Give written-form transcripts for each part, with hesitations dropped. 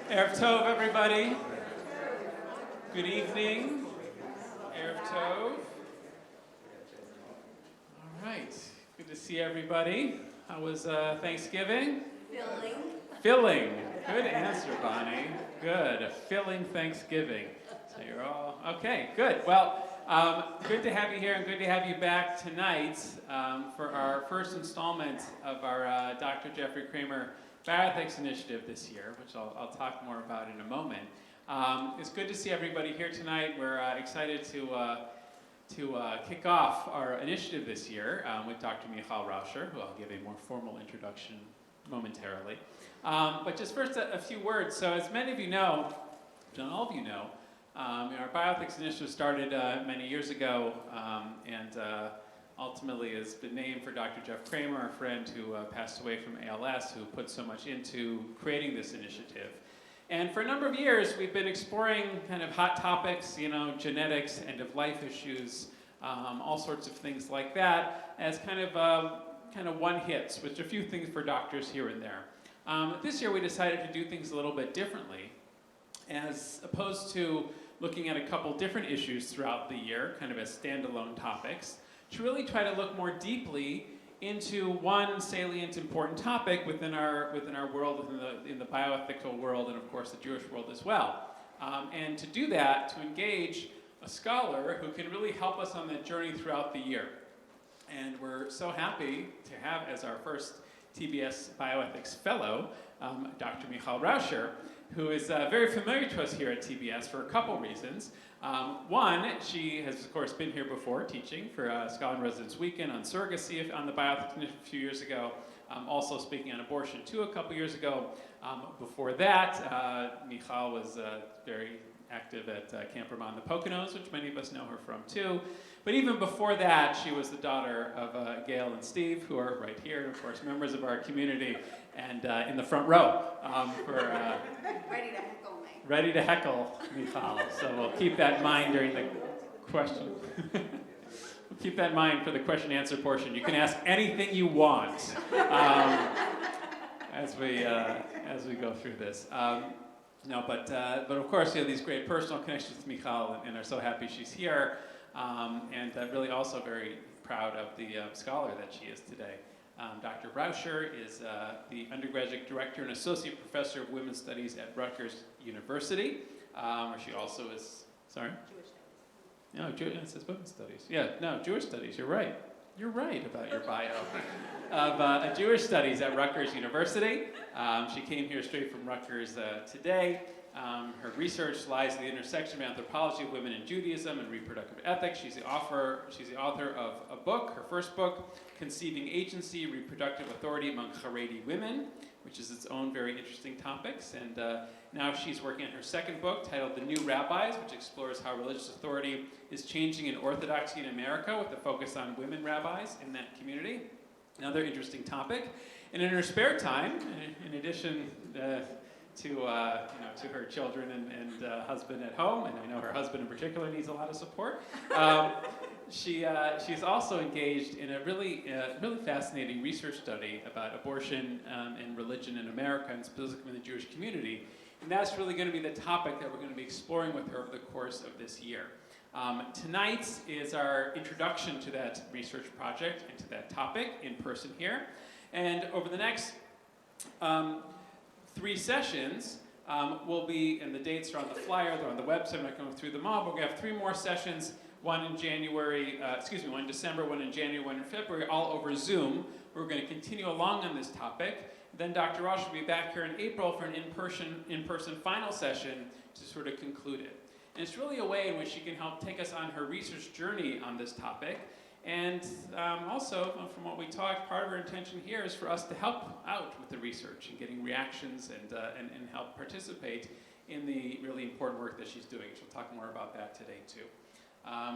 Erev Tov, everybody. Good evening. Erev Tov. All right. Good to see everybody. How was Thanksgiving? Filling. Good answer, Bonnie. Good. A filling Thanksgiving. So you're all okay. Good. Well, good to have you here and good to have you back tonight for our first installment of our Dr. Jeffrey Kramer Bioethics initiative this year, which I'll talk more about in a moment. It's good to see everybody here tonight. We're excited to kick off our initiative this year with Dr. Michal Raucher, who I'll give a more formal introduction momentarily. But just first, a few words. So as many of you know, not all of you know, our Bioethics initiative started many years ago and ultimately has been named for Dr. Jeff Kramer, our friend who passed away from ALS, who put so much into creating this initiative. And for a number of years, we've been exploring kind of hot topics, genetics, end-of-life issues, all sorts of things like that, as kind of one hits, with a few things for doctors here and there. This year, we decided to do things a little bit differently, as opposed to looking at a couple different issues throughout the year, kind of as standalone topics, to really try to look more deeply into one salient, important topic within our world, in the bioethical world, and of course the Jewish world as well. And to do that, to engage a scholar who can really help us on that journey throughout the year. And we're so happy to have as our first TBS Bioethics Fellow, Dr. Michal Raucher, who is very familiar to us here at TBS for a couple reasons. One, she has, of course, been here before teaching for Scholar in Residence Weekend on surrogacy on the Bioethics Initiative a few years ago, also speaking on abortion, too, a couple years ago. Before that, Michal was very active at Camp Ramon the Poconos, which many of us know her from, too. But even before that, she was the daughter of Gail and Steve, who are right here, and of course, members of our community, and in the front row Ready to heckle me. Ready to heckle Michal. So we'll keep that in mind during the question. We'll keep that in mind for the question-answer portion. You can ask anything you want as we go through this. But of course, these great personal connections with Michal, and are so happy she's here, and really also very proud of the scholar that she is today. Dr. Raucher is the undergraduate director and associate professor of women's studies at Rutgers University, where she also is, sorry? Jewish studies. No, it says women's studies. Yeah, no, Jewish studies, you're right. You're right about your bio. Of Jewish studies at Rutgers University. She came here straight from Rutgers today. Her research lies at the intersection of anthropology of women in Judaism and reproductive ethics. She's the author of a book, her first book, Conceiving Agency, Reproductive Authority Among Haredi Women, which is its own very interesting topics. And now she's working on her second book titled The New Rabbis, which explores how religious authority is changing in Orthodoxy in America with a focus on women rabbis in that community. Another interesting topic. And in her spare time, in addition to her children and husband at home, and I know her husband in particular needs a lot of support. She's also engaged in a really fascinating research study about abortion and religion in America, and specifically in the Jewish community. And that's really going to be the topic that we're going to be exploring with her over the course of this year. Tonight is our introduction to that research project and to that topic in person here. And over the next 3 sessions will be, and the dates are on the flyer, they're on the website, I'm not going through them all, but we have 3 more sessions, one in December, one in January, one in February, all over Zoom. We're going to continue along on this topic. Then Dr. Raucher will be back here in April for an in-person final session to sort of conclude it. And it's really a way in which she can help take us on her research journey on this topic. And also, from what we talked, part of her intention here is for us to help out with the research and getting reactions and help participate in the really important work that she's doing. She'll talk more about that today, too.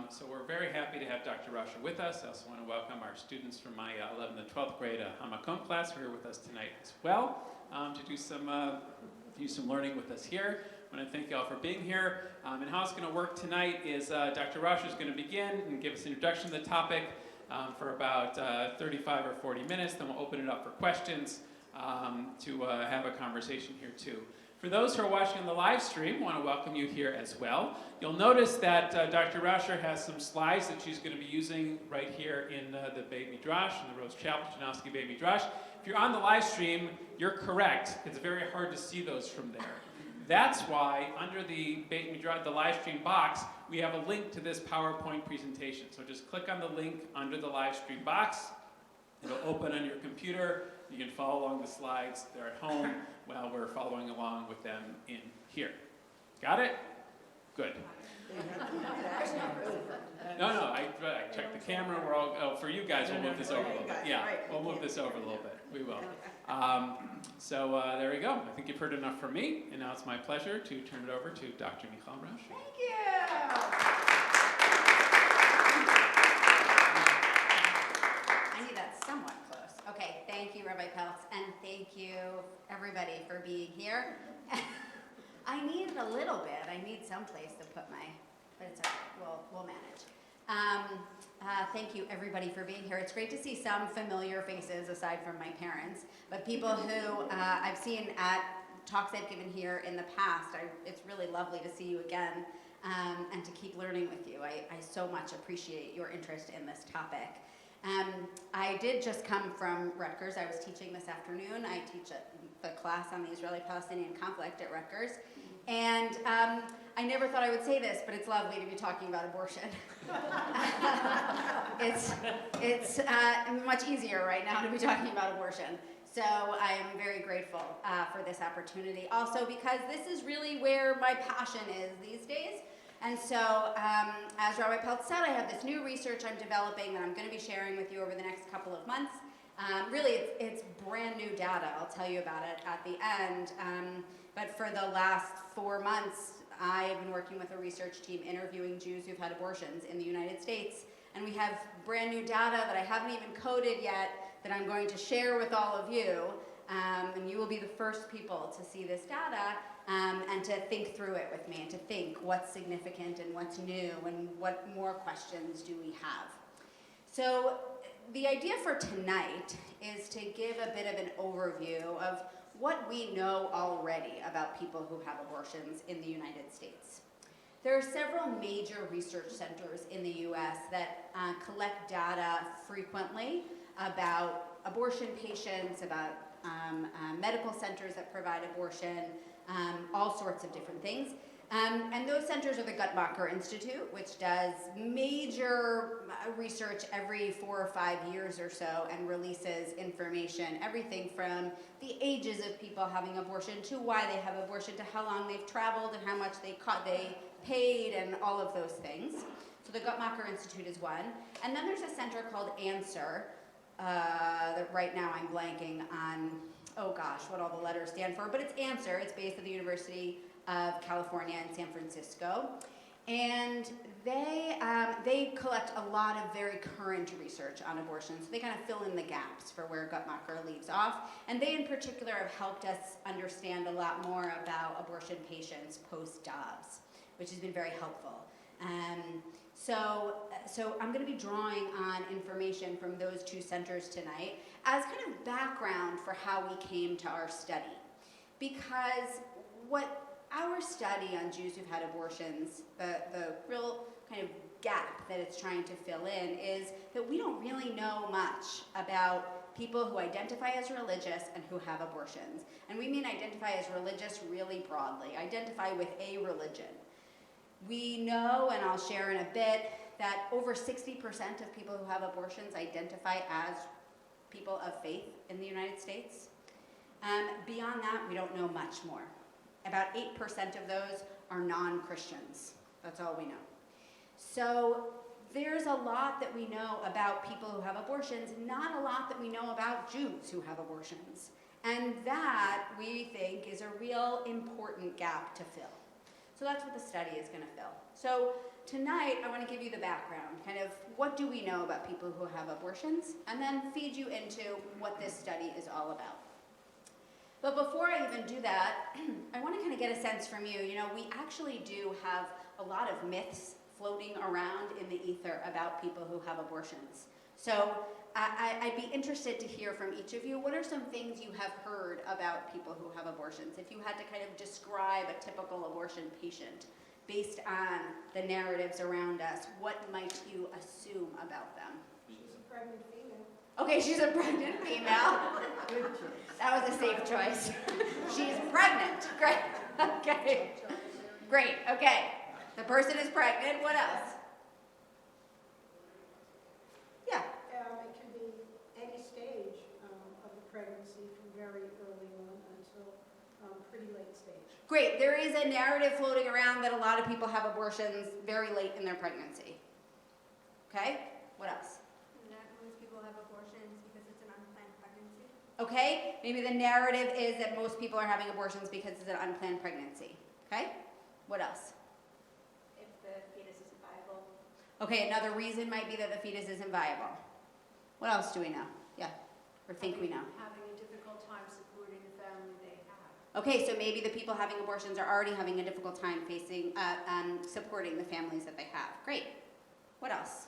So we're very happy to have Dr. Raucher with us. I also want to welcome our students from my 11th and 12th grade Hamakom class who are here with us tonight as well to do some learning with us here. I want to thank you all for being here. And how it's going to work tonight is Dr. Raucher is going to begin and give us an introduction to the topic for about 35 or 40 minutes. Then we'll open it up for questions to have a conversation here too. For those who are watching on the live stream, I want to welcome you here as well. You'll notice that Dr. Raucher has some slides that she's going to be using right here in the Beit Midrash, in the Rose Chapel Janowski Beit Midrash. If you're on the live stream, you're correct. It's very hard to see those from there. That's why under the Beit Midrash, the live stream box, we have a link to this PowerPoint presentation. So just click on the link under the live stream box. It'll open on your computer. You can follow along the slides. They're at home while we're following along with them in here. Got it? Good. No, I checked the camera. We're all, for you guys, we'll move this over a little bit. Yeah, we'll move this over a little bit. We will. So there we go. I think you've heard enough from me, and now it's my pleasure to turn it over to Dr. Michal Raucher. Thank you. I need that somewhat close. Okay, thank you, Rabbi Peltz, and thank you, everybody, for being here. I need a little bit. I need some place to put my, but it's all right. We'll manage. Thank you, everybody, for being here. It's great to see some familiar faces, aside from my parents, but people who I've seen at talks I've given here in the past. It's really lovely to see you again and to keep learning with you. I so much appreciate your interest in this topic. I did just come from Rutgers. I was teaching this afternoon. I teach the class on the Israeli-Palestinian conflict at Rutgers. And I never thought I would say this, but it's lovely to be talking about abortion. It's much easier right now to be talking about abortion. So I am very grateful for this opportunity. Also because this is really where my passion is these days. And so, as Rabbi Peltz said, I have this new research I'm developing that I'm going to be sharing with you over the next couple of months. Really, it's brand new data. I'll tell you about it at the end. But for the last 4 months, I've been working with a research team interviewing Jews who've had abortions in the United States. And we have brand new data that I haven't even coded yet that I'm going to share with all of you. And you will be the first people to see this data. And to think through it with me, and to think what's significant and what's new, and what more questions do we have. So the idea for tonight is to give a bit of an overview of what we know already about people who have abortions in the United States. There are several major research centers in the US that collect data frequently about abortion patients, about medical centers that provide abortion, all sorts of different things. And those centers are the Guttmacher Institute, which does major research every 4 or 5 years or so and releases information, everything from the ages of people having abortion to why they have abortion to how long they've traveled and how much they paid and all of those things. So the Guttmacher Institute is one. And then there's a center called Answer that right now I'm blanking on, oh gosh, what all the letters stand for, but it's Answer. It's based at the University of California in San Francisco. And they collect a lot of very current research on abortion, so they kind of fill in the gaps for where Guttmacher leaves off. And they in particular have helped us understand a lot more about abortion patients post-Dobbs, which has been very helpful. So I'm going to be drawing on information from those two centers tonight as kind of background for how we came to our study. Because what our study on Jews who've had abortions, the real kind of gap that it's trying to fill in is that we don't really know much about people who identify as religious and who have abortions. And we mean identify as religious really broadly, identify with a religion. We know, and I'll share in a bit, that over 60% of people who have abortions identify as people of faith in the United States. Beyond that, we don't know much more. About 8% of those are non-Christians. That's all we know. So there's a lot that we know about people who have abortions, not a lot that we know about Jews who have abortions. And that, we think, is a real important gap to fill. So that's what the study is going to fill. So tonight, I want to give you the background, kind of what do we know about people who have abortions, and then feed you into what this study is all about. But before I even do that, I want to kind of get a sense from you. You know, we actually do have a lot of myths floating around in the ether about people who have abortions. So I'd be interested to hear from each of you, what are some things you have heard about people who have abortions? If you had to kind of describe a typical abortion patient based on the narratives around us, what might you assume about them? She's a pregnant female. Okay, she's a pregnant female. That was a safe choice. She's pregnant. Great. Okay. Great. Okay. The person is pregnant. What else? Yeah. It can be any stage of the pregnancy from very early on until pretty late stage. Great. There is a narrative floating around that a lot of people have abortions very late in their pregnancy. Okay? What else? That most people have abortions because it's an unplanned pregnancy. Okay? Maybe the narrative is that most people are having abortions because it's an unplanned pregnancy. Okay? What else? If the fetus isn't viable. Okay, another reason might be that the fetus isn't viable. What else do we know? Yeah, or think we know? Having a difficult time supporting the family they have. Okay, so maybe the people having abortions are already having a difficult time facing, supporting the families that they have. Great. What else?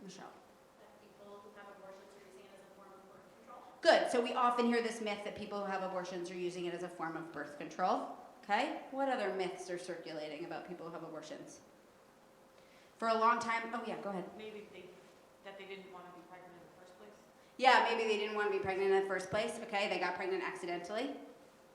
Michelle. That people who have abortions are using it as a form of birth control. Good. So we often hear this myth that people who have abortions are using it as a form of birth control. Okay? What other myths are circulating about people who have abortions? For a long time, oh yeah, go ahead. Maybe that they didn't want to be pregnant in the first place. Yeah, maybe they didn't want to be pregnant in the first place. Okay, they got pregnant accidentally.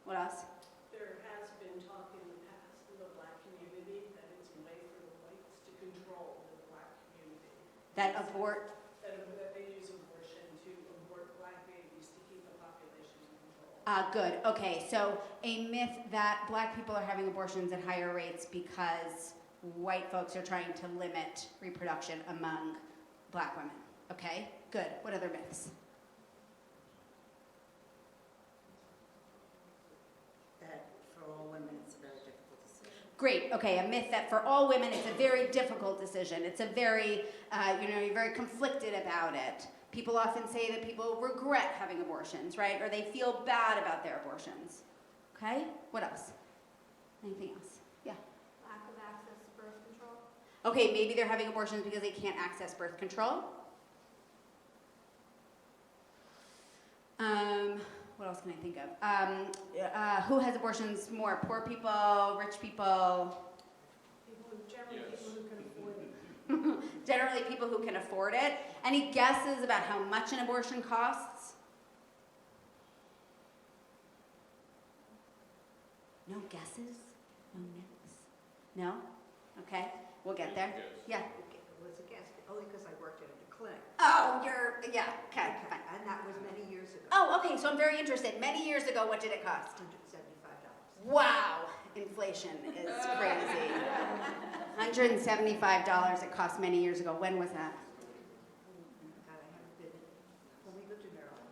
What else? There has been talk in the past in the black community that it's a way for the whites to control the black community. That abort. That they use abortion to abort black babies to keep the population in control. Good. Okay, so a myth that black people are having abortions at higher rates because white folks are trying to limit reproduction among black women. Okay, good. What other myths? That for all women it's a very difficult decision. Great. Okay, a myth that for all women it's a very difficult decision. It's a very, you're very conflicted about it. People often say that people regret having abortions, right? Or they feel bad about their abortions. Okay? What else? Anything else? Yeah. Lack of access to birth control. Okay, maybe they're having abortions because they can't access birth control. What else can I think of? Who has abortions more? Poor people, rich people? Generally people who can afford it. Generally people who can afford it. Any guesses about how much an abortion costs? No guesses? No myths? No? Okay, we'll get there. Yeah. It was a guess, only because I worked at a clinic. Oh, yeah, okay, fine. And that was many years ago. Oh, okay, so I'm very interested. Many years ago, what did it cost? $175. Wow, inflation is crazy. $175 it cost many years ago. When was that? God, I haven't been, when we lived in Maryland.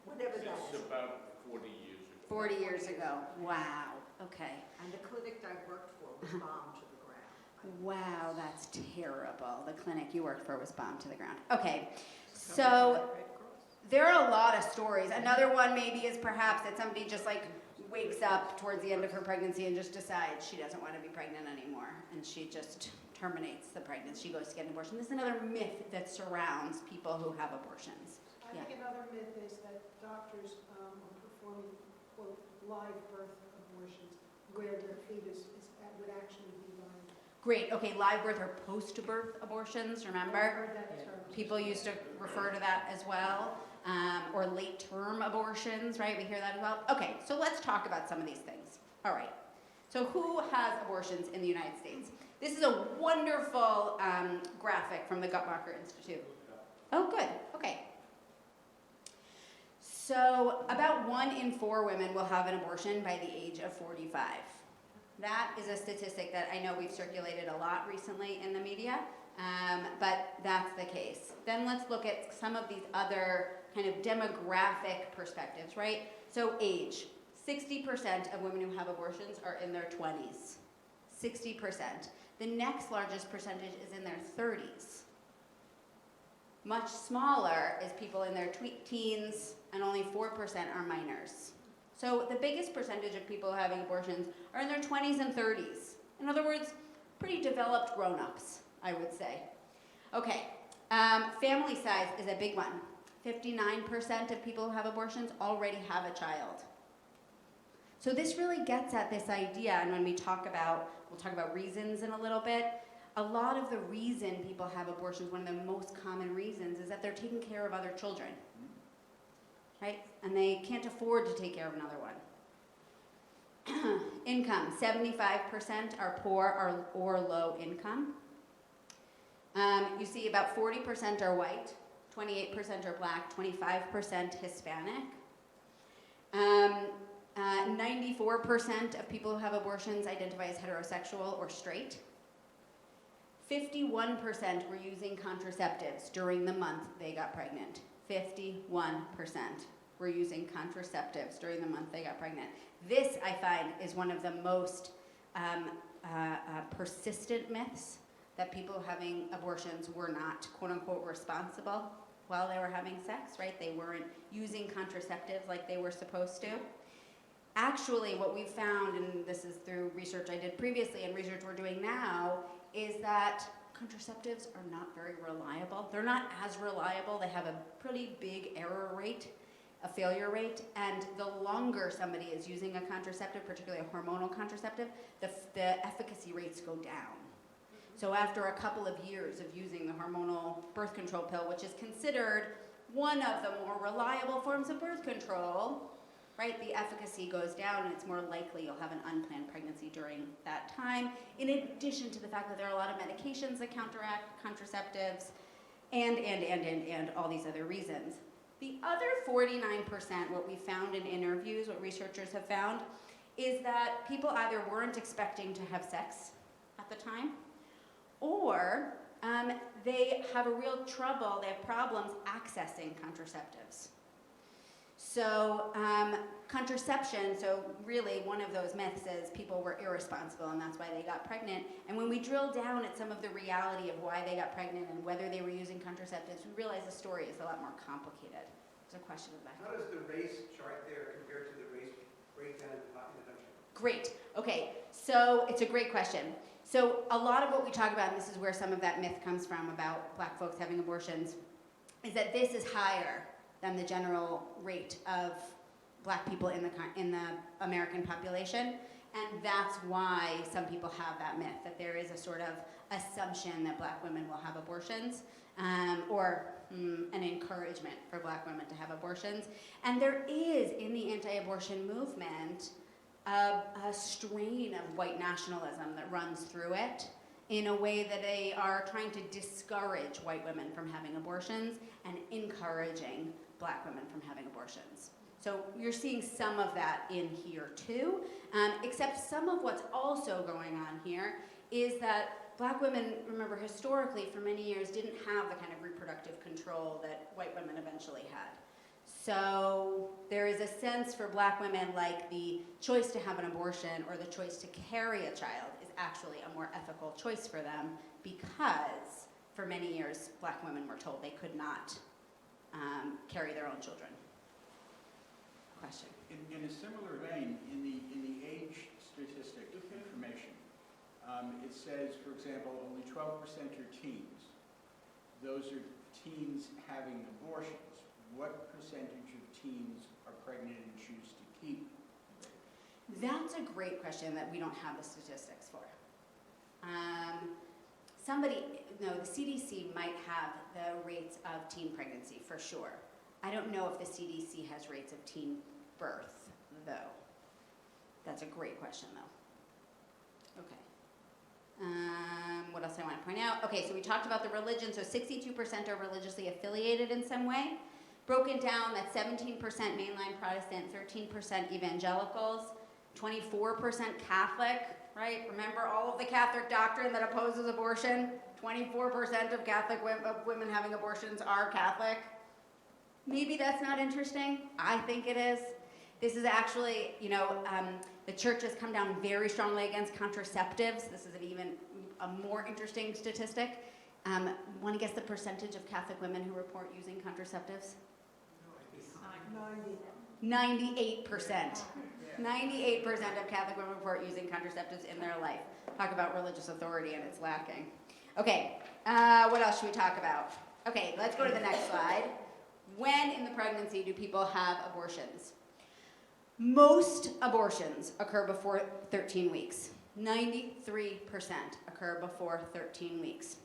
Whatever that It's is. about 40 years ago. 40 years ago. Wow, okay. And the clinic I worked for was bombed to the ground. Wow, that's terrible. The clinic you worked for was bombed to the ground. Okay, so Red Cross. there are a lot of stories. Another one maybe is perhaps that somebody just like wakes up towards the end of her pregnancy and just decides she doesn't want to be pregnant anymore, and she just terminates the pregnancy. She goes to get an abortion. This is another myth that surrounds people who have abortions. I think another myth is that doctors are performing, quote, live birth abortions where the fetus would actually be live. Great. Okay, live birth or post-birth abortions, I've remember? heard that term. People used to refer to that as well. Or late-term abortions, right? We hear that as well. Okay, so let's talk about some of these things. All right. So who has abortions in the United States? This is a wonderful graphic from the Guttmacher Institute. Oh, good. Okay. So about 1 in 4 women will have an abortion by the age of 45. That is a statistic that I know we've circulated a lot recently in the media, but that's the case. Then let's look at some of these other kind of demographic perspectives, right? So age. 60% of women who have abortions are in their 20s. 60%. The next largest percentage is in their 30s. Much smaller is people in their teens, and only 4% are minors. So the biggest percentage of people having abortions are in their 20s and 30s. In other words, pretty developed grown-ups, I would say. Okay, family size is a big one. 59% of people who have abortions already have a child. So this really gets at this idea, and when we'll talk about reasons in a little bit. A lot of the reason people have abortions, one of the most common reasons, is that they're taking care of other children, right? And they can't afford to take care of another one. Income, 75% are poor or low income. You see about 40% are white, 28% are black, 25% Hispanic. 94% of people who have abortions identify as heterosexual or straight. 51% were using contraceptives during the month they got pregnant. 51% were using contraceptives during the month they got pregnant. This, I find, is one of the most persistent myths, that people having abortions were not, quote unquote, responsible while they were having sex, right? They weren't using contraceptives like they were supposed to. Actually, what we found, and this is through research I did previously and research we're doing now, is that contraceptives are not very reliable. They're not as reliable. They have a pretty big error rate, a failure rate, and the longer somebody is using a contraceptive, particularly a hormonal contraceptive, the efficacy rates go down. So after a couple of years of using the hormonal birth control pill, which is considered one of the more reliable forms of birth control, right, the efficacy goes down and it's more likely you'll have an unplanned pregnancy during that time, in addition to the fact that there are a lot of medications that counteract contraceptives and all these other reasons. The other 49%, what we found in interviews, what researchers have found, is that people either weren't expecting to have sex at the time, or they have a real trouble, they have problems accessing contraceptives. So contraception, so really one of those myths is people were irresponsible and that's why they got pregnant. And when we drill down at some of the reality of why they got pregnant and whether they were using contraceptives, we realize the story is a lot more complicated. There's a question of that. How does the race chart there compare to the race breakdown in the country? Great. Okay, so it's a great question. So a lot of what we talk about, and this is where some of that myth comes from about black folks having abortions, is that this is higher than the general rate of black people in the American population. And that's why some people have that myth, that there is a sort of assumption that black women will have abortions, or an encouragement for black women to have abortions. And there is, in the anti-abortion movement, a strain of white nationalism that runs through it in a way that they are trying to discourage white women from having abortions and encouraging black women from having abortions. So you're seeing some of that in here too, except some of what's also going on here is that black women, remember historically for many years, didn't have the kind of reproductive control that white women eventually had. So there is a sense for black women like the choice to have an abortion or the choice to carry a child is actually a more ethical choice for them, because for many years black women were told they could not carry their own children. Question? In a similar vein, in the age statistic information, it says, for example, only 12% are teens. Those are teens having abortions. What percentage of teens are pregnant and choose to keep? That's a great question that we don't have the statistics for. The CDC might have the rates of teen pregnancy for sure. I don't know if the CDC has rates of teen birth, though. That's a great question, though. Okay. What else I want to point out? Okay, so we talked about the religion. So 62% are religiously affiliated in some way. Broken down, that's 17% mainline Protestant, 13% evangelicals, 24% Catholic, right? Remember all of the Catholic doctrine that opposes abortion? 24% of Catholic women having abortions are Catholic. Maybe that's not interesting. I think it is. This is actually, the church has come down very strongly against contraceptives. This is even a more interesting statistic. Want to guess the percentage of Catholic women who report using contraceptives? 98%. 98% of Catholic women report using contraceptives in their life. Talk about religious authority and it's lacking. Okay, what else should we talk about? Okay, let's go to the next slide. When in the pregnancy do people have abortions? Most abortions occur before 13 weeks. 93% occur before 13 weeks.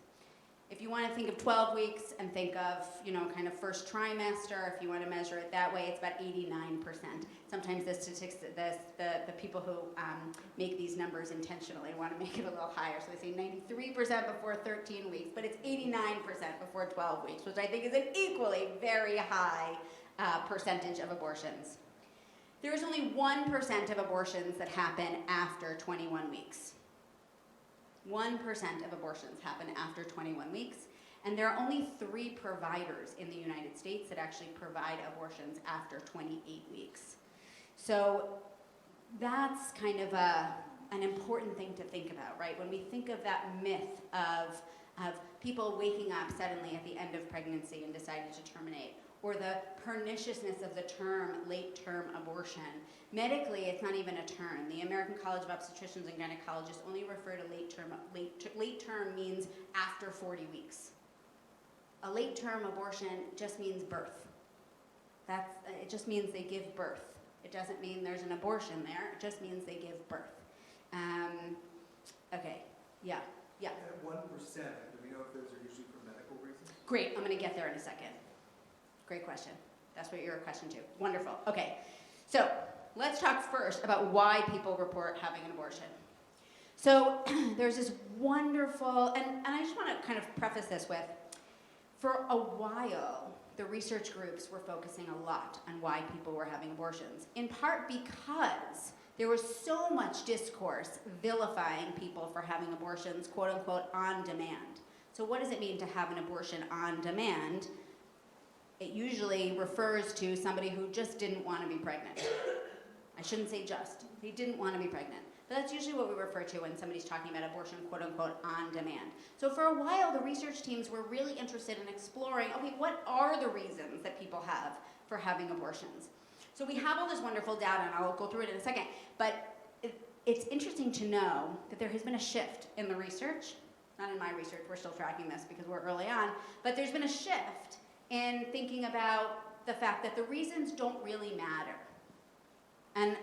If you want to think of 12 weeks and think of, kind of first trimester, if you want to measure it that way, it's about 89%. Sometimes the statistics, the people who make these numbers intentionally want to make it a little higher. So they say 93% before 13 weeks, but it's 89% before 12 weeks, which I think is an equally very high percentage of abortions. There is only 1% of abortions that happen after 21 weeks. 1% of abortions happen after 21 weeks, and there are only 3 providers in the United States that actually provide abortions after 28 weeks. So that's kind of an important thing to think about, right? When we think of that myth of people waking up suddenly at the end of pregnancy and deciding to terminate, or the perniciousness of the term late-term abortion. Medically, it's not even a term. The American College of Obstetricians and Gynecologists only refer to late-term. Late-term means after 40 weeks. A late-term abortion just means birth. It just means they give birth. It doesn't mean there's an abortion there. It just means they give birth. Okay, yeah. That 1%, do we know if those are usually for medical reasons? Great, I'm gonna get there in a second. Great question. That's what you're a question to. Wonderful. Okay, so let's talk first about why people report having an abortion. So there's this wonderful, and I just want to kind of preface this with, for a while, the research groups were focusing a lot on why people were having abortions, in part because there was so much discourse vilifying people for having abortions, quote unquote, on demand. So what does it mean to have an abortion on demand? It usually refers to somebody who just didn't want to be pregnant. I shouldn't say just. They didn't want to be pregnant. But that's usually what we refer to when somebody's talking about abortion, quote unquote, on demand. So for a while, the research teams were really interested in exploring, okay, what are the reasons that people have for having abortions? So we have all this wonderful data, and I'll go through it in a second, but it's interesting to know that there has been a shift in the research. Not in my research, we're still tracking this because we're early on, but there's been a shift in thinking about the fact that the reasons don't really matter. And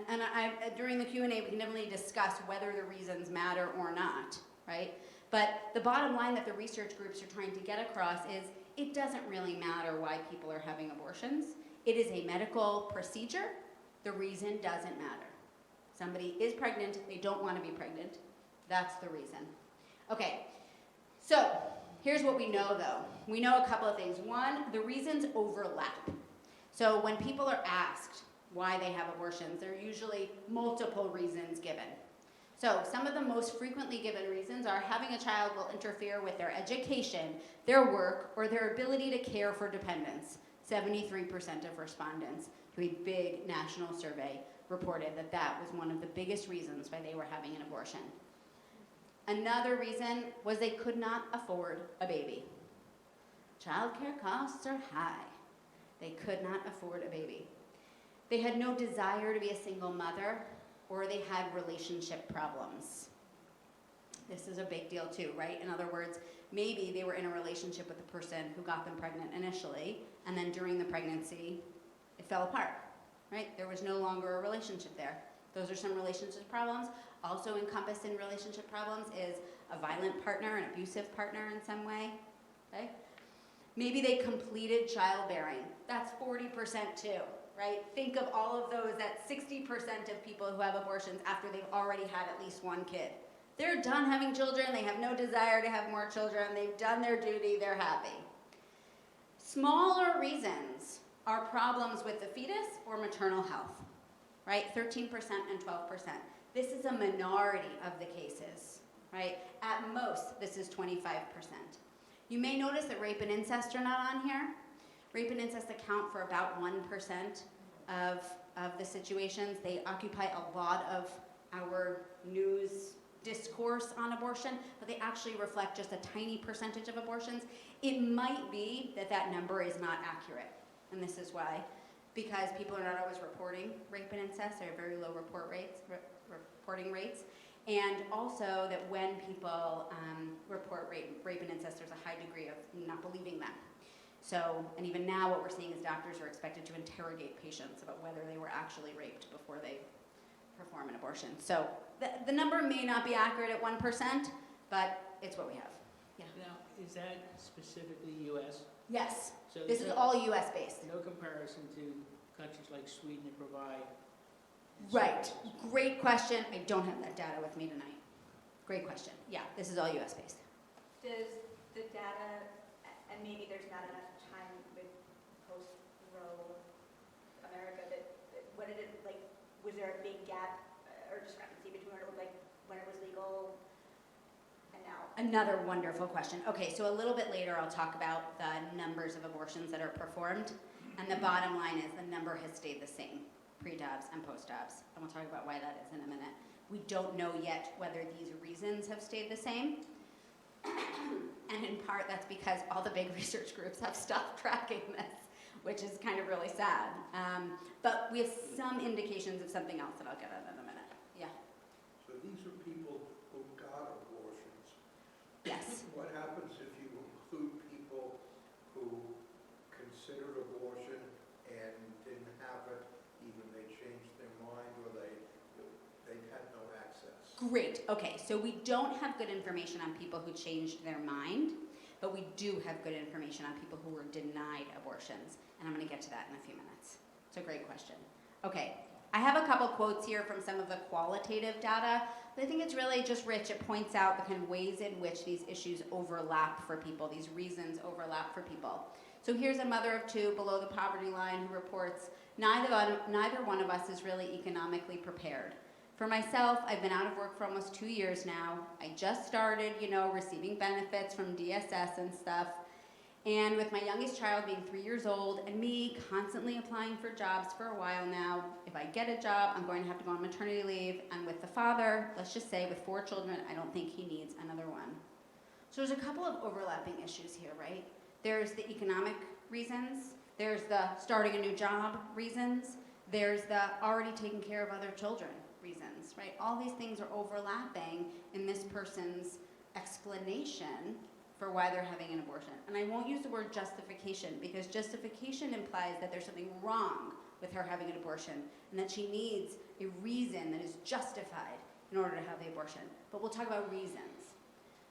during the Q&A, we can definitely discuss whether the reasons matter or not, right? But the bottom line that the research groups are trying to get across is it doesn't really matter why people are having abortions. It is a medical procedure. The reason doesn't matter. Somebody is pregnant, they don't want to be pregnant. That's the reason. Okay, so here's what we know though. We know a couple of things. One, the reasons overlap. So when people are asked why they have abortions, there are usually multiple reasons given. So some of the most frequently given reasons are having a child will interfere with their education, their work, or their ability to care for dependents. 73% of respondents to a big national survey reported that that was one of the biggest reasons why they were having an abortion. Another reason was they could not afford a baby. Childcare costs are high. They could not afford a baby. They had no desire to be a single mother, or they had relationship problems. This is a big deal too, right? In other words, maybe they were in a relationship with the person who got them pregnant initially, and then during the pregnancy, it fell apart, right? There was no longer a relationship there. Those are some relationship problems. Also encompassed in relationship problems is a violent partner, an abusive partner in some way, okay? Maybe they completed childbearing. That's 40% too, right? Think of all of those, that 60% of people who have abortions after they've already had at least one kid. They're done having children, they have no desire to have more children, they've done their duty, they're happy. Smaller reasons are problems with the fetus or maternal health, right? 13% and 12%. This is a minority of the cases, right? At most, this is 25%. You may notice that rape and incest are not on here. Rape and incest account for about 1% of the situations. They occupy a lot of our news discourse on abortion, but they actually reflect just a tiny percentage of abortions. It might be that that number is not accurate, and this is why. Because people are not always reporting rape and incest. They have very low reporting rates. And also that when people report rape and incest, there's a high degree of not believing them. So, and even now what we're seeing is doctors are expected to interrogate patients about whether they were actually raped before they perform an abortion. So the number may not be accurate at 1%, but it's what we have. Yeah. Now, is that specifically U.S.? Yes. So This is all U.S. based. no comparison to countries like Sweden that provide. Right. services? Great question. I don't have that data with me tonight. Great question. Yeah, this is all U.S. based. Does the data, and maybe there's not enough time with post-Roe America, that when it, like, was there a big gap or discrepancy between what it looked like when it was legal and now? Another wonderful question. Okay, so a little bit later I'll talk about the numbers of abortions that are performed. And the bottom line is the number has stayed the same, pre-Dobbs and post-Dobbs. And we'll talk about why that is in a minute. We don't know yet whether these reasons have stayed the same. And in part that's because all the big research groups have stopped tracking this, which is kind of really sad. But we have some indications of something else that I'll get at in a minute. Yeah. So these are people who got abortions. Yes. What happens if you include people who considered abortion and didn't have it, even they changed their mind, or they had no access? Great. Okay, so we don't have good information on people who changed their mind, but we do have good information on people who were denied abortions, and I'm going to get to that in a few minutes. It's a great question. Okay, I have a couple quotes here from some of the qualitative data, but I think it's really just rich. It points out the kind of ways in which these issues overlap for people, these reasons overlap for people. So here's a mother of two below the poverty line who reports, neither one of us is really economically prepared. For myself, I've been out of work for almost 2 years now. I just started, receiving benefits from DSS and stuff. And with my youngest child being 3 years old and me constantly applying for jobs for a while now, if I get a job, I'm going to have to go on maternity leave. And with the father, let's just say with 4 children, I don't think he needs another one. So there's a couple of overlapping issues here, right? There's the economic reasons. There's the starting a new job reasons. There's the already taking care of other children reasons, right? All these things are overlapping in this person's explanation for why they're having an abortion. And I won't use the word justification, because justification implies that there's something wrong with her having an abortion and that she needs a reason that is justified in order to have the abortion. But we'll talk about reasons.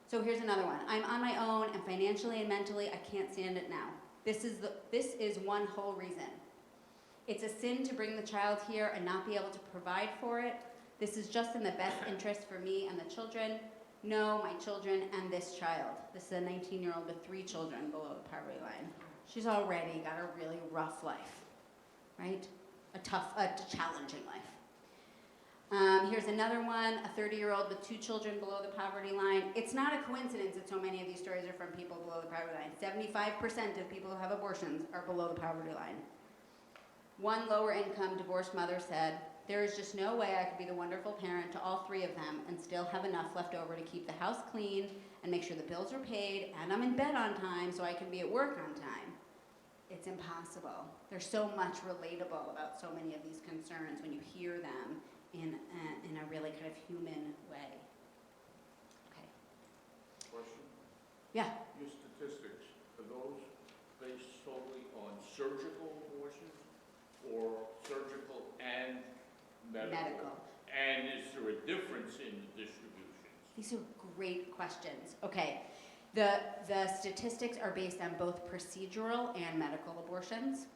So here's another one. I'm on my own, and financially and mentally I can't stand it now. This is one whole reason. It's a sin to bring the child here and not be able to provide for it. This is just in the best interest for me and the children. No, my children and this child. This is a 19-year-old with 3 children below the poverty line. She's already got a really rough life, right? A challenging life. Here's another one, a 30-year-old with 2 children below the poverty line. It's not a coincidence that so many of these stories are from people below the poverty line. 75% of people who have abortions are below the poverty line. One lower-income divorced mother said, "There is just no way I could be the wonderful parent to all 3 of them and still have enough left over to keep the house clean and make sure the bills are paid and I'm in bed on time so I can be at work on time." It's impossible. There's so much relatable about so many of these concerns when you hear them in a really kind of human way. Okay. Question? Yeah. Your statistics, are those based solely on surgical abortions or surgical and medical? And is there a difference in the distributions? These are great questions. Okay. The statistics are based on both procedural and medical abortions.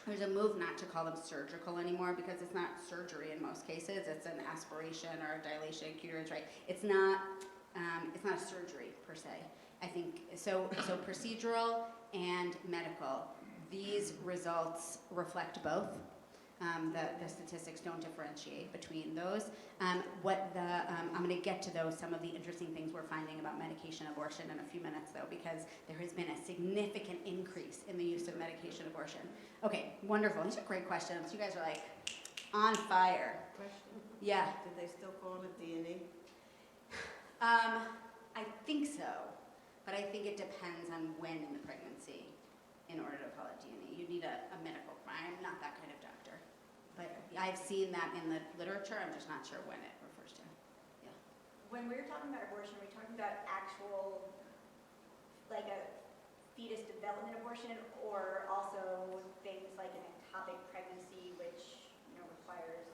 There's a move not to call them surgical anymore because it's not surgery in most cases. It's an aspiration or a dilation of uterus, right? It's not a surgery per se. I think so procedural and medical. These results reflect both. The statistics don't differentiate between those. I'm going to get to those, some of the interesting things we're finding about medication abortion in a few minutes, though, because there has been a significant increase in the use of medication abortion. Okay, wonderful. These are great questions. You guys are like on fire. Question? Yeah. Do they still call it DNA? I think so, but I think it depends on when in the pregnancy in order to call it DNA. You need a medical. I'm not that kind of doctor. But I've seen that in the literature. I'm just not sure when it refers to. Yeah. when we're talking about abortion, are we talking about actual, like a fetus development abortion, or also things like an ectopic pregnancy, which, you know, requires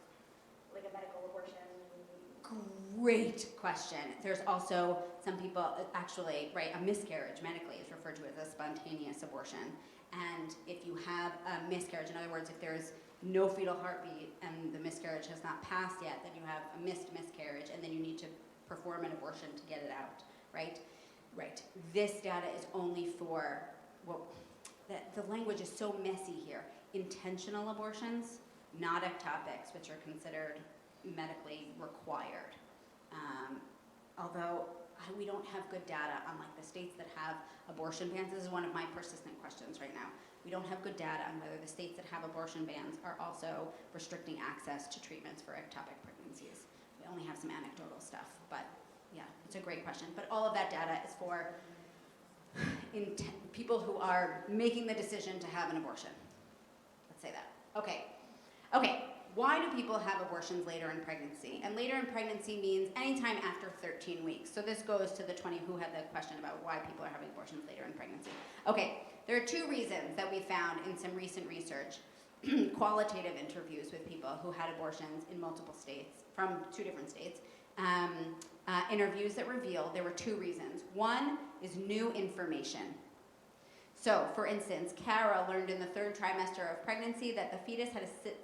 like a medical abortion? Great question. There's also some people, actually, right, a miscarriage medically is referred to as a spontaneous abortion. And if you have a miscarriage, in other words, if there's no fetal heartbeat and the miscarriage has not passed yet, then you have a missed miscarriage, and then you need to perform an abortion to get it out, right? Right. This data is only for, well, the language is so messy here. Intentional abortions, not ectopics, which are considered medically required. Although we don't have good data on like the states that have abortion bans. This is one of my persistent questions right now. We don't have good data on whether the states that have abortion bans are also restricting access to treatments for ectopic pregnancies. We only have some anecdotal stuff, but yeah, it's a great question. But all of that data is for people who are making the decision to have an abortion. Let's say that. Okay. Okay. Why do people have abortions later in pregnancy? And later in pregnancy means anytime after 13 weeks. So this goes to the 20 who had the question about why people are having abortions later in pregnancy. Okay, there are two reasons that we found in some recent research, qualitative interviews with people who had abortions in multiple states, from 2 different states, interviews that revealed there were 2 reasons. One is new information. So, for instance, Kara learned in the 3rd trimester of pregnancy that the fetus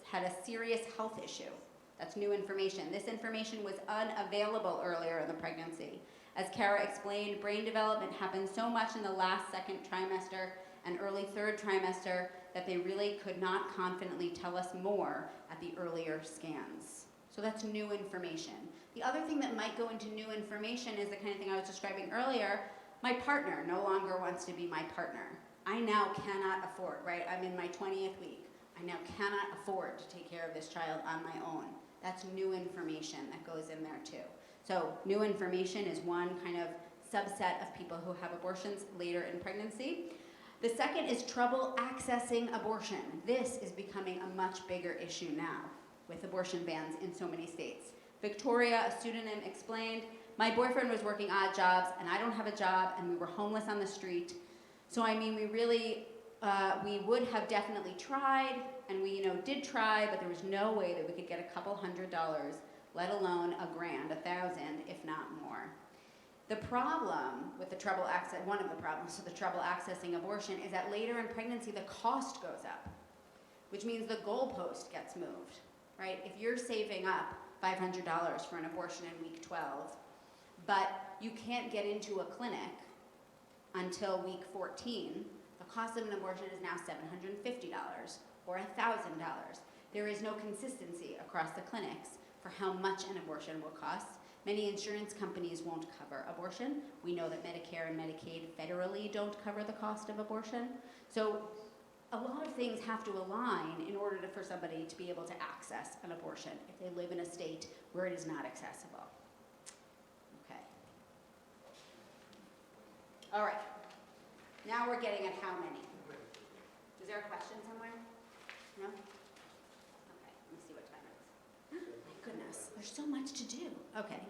had a serious health issue. That's new information. This information was unavailable earlier in the pregnancy. As Kara explained, brain development happens so much in the last 2nd trimester and early 3rd trimester that they really could not confidently tell us more at the earlier scans. So that's new information. The other thing that might go into new information is the kind of thing I was describing earlier. My partner no longer wants to be my partner. I now cannot afford, right? I'm in my 20th week. I now cannot afford to take care of this child on my own. That's new information that goes in there too. So new information is one kind of subset of people who have abortions later in pregnancy. The second is trouble accessing abortion. This is becoming a much bigger issue now with abortion bans in so many states. Victoria, a pseudonym, explained, my boyfriend was working odd jobs and I don't have a job and we were homeless on the street. So I mean, we really, we would have definitely tried, and we, did try, but there was no way that we could get a couple $100, let alone $1,000, 1,000, if not more. The problem with the trouble access, one of the problems with the trouble accessing abortion is that later in pregnancy, the cost goes up, which means the goalpost gets moved, right? If you're saving up $500 for an abortion in week 12, but you can't get into a clinic until week 14, the cost of an abortion is now $750 or $1,000. There is no consistency across the clinics for how much an abortion will cost. Many insurance companies won't cover abortion. We know that Medicare and Medicaid federally don't cover the cost of abortion. So a lot of things have to align in order for somebody to be able to access an abortion if they live in a state where it is not accessible. All right, now we're getting at how many. Is there a question somewhere? No? Okay, let me see what time it is. My goodness, there's so much to do. Okay.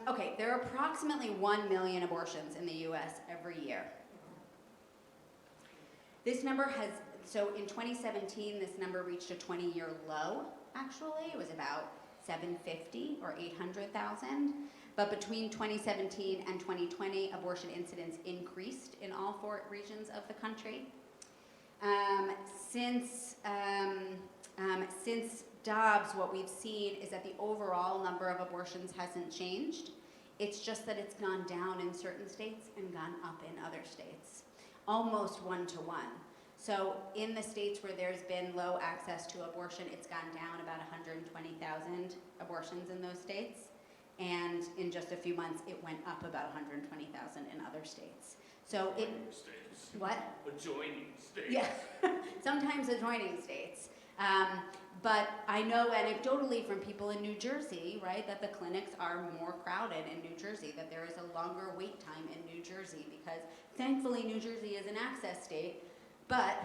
Okay, there are approximately 1 million abortions in the US every year. This number has, so in 2017, this number reached a 20-year low, actually. It was about 750 or 800,000. But between 2017 and 2020, abortion incidence increased in all 4 regions of the country. Since Dobbs, what we've seen is that the overall number of abortions hasn't changed. It's just that it's gone down in certain states and gone up in other states, almost 1-to-1. So in the states where there's been low access to abortion, it's gone down about 120,000 abortions in those states. And in just a few months, it went up about 120,000 in other states. So it, states. What? Adjoining states. Yeah, sometimes adjoining states. But I know anecdotally from people in New Jersey, right, that the clinics are more crowded in New Jersey, that there is a longer wait time in New Jersey because thankfully New Jersey is an access state, but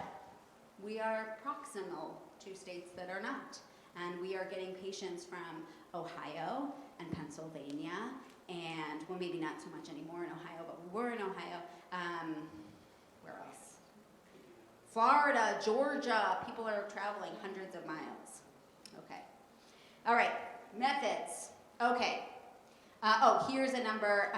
we are proximal to states that are not. And we are getting patients from Ohio, and Pennsylvania, and, well, maybe not so much anymore in Ohio, but we were in Ohio. Where else? Florida, Georgia. People are traveling hundreds of miles. Okay. All right, methods. Okay. Here's a number.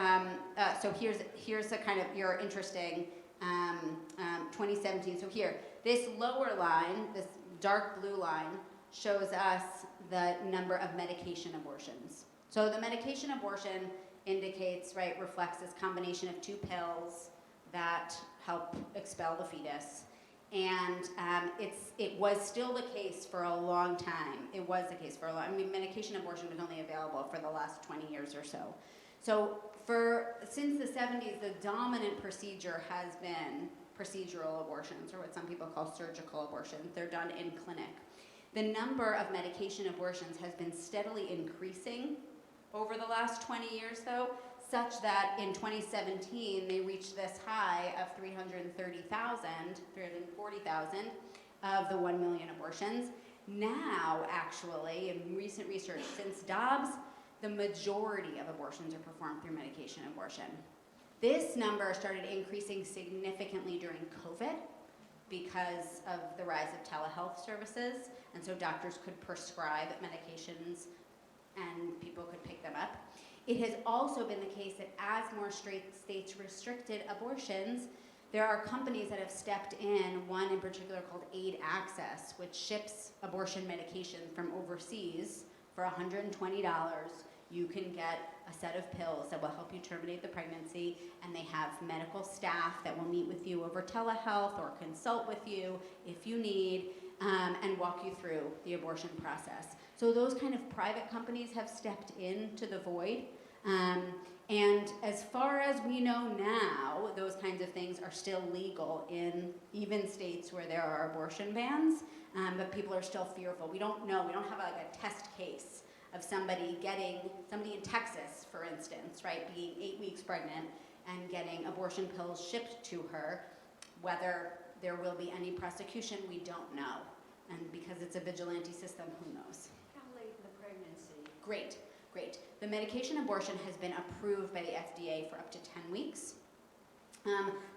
So here's a kind of your interesting 2017. So here, this lower line, this dark blue line, shows us the number of medication abortions. So the medication abortion indicates, right, reflects this combination of 2 pills that help expel the fetus. And it was still the case for a long time. It was the case for a long, I mean, medication abortion was only available for the last 20 years or so. So since the 70s, the dominant procedure has been procedural abortions, or what some people call surgical abortions. They're done in clinic. The number of medication abortions has been steadily increasing over the last 20 years, though, such that in 2017, they reached this high of 340,000 of the 1 million abortions. Now, actually, in recent research since Dobbs, the majority of abortions are performed through medication abortion. This number started increasing significantly during COVID because of the rise of telehealth services, and so doctors could prescribe medications and people could pick them up. It has also been the case that as more states restricted abortions, there are companies that have stepped in, one in particular called Aid Access, which ships abortion medication from overseas for $120. You can get a set of pills that will help you terminate the pregnancy, and they have medical staff that will meet with you over telehealth or consult with you if you need, and walk you through the abortion process. So those kind of private companies have stepped into the void. And as far as we know now, those kinds of things are still legal in even states where there are abortion bans, but people are still fearful. We don't know, we don't have like a test case of somebody in Texas, for instance, right, being 8 weeks pregnant and getting abortion pills shipped to her. Whether there will be any prosecution, we don't know. And because it's a vigilante system, who knows? How late in the pregnancy? Great. The medication abortion has been approved by the FDA for up to 10 weeks.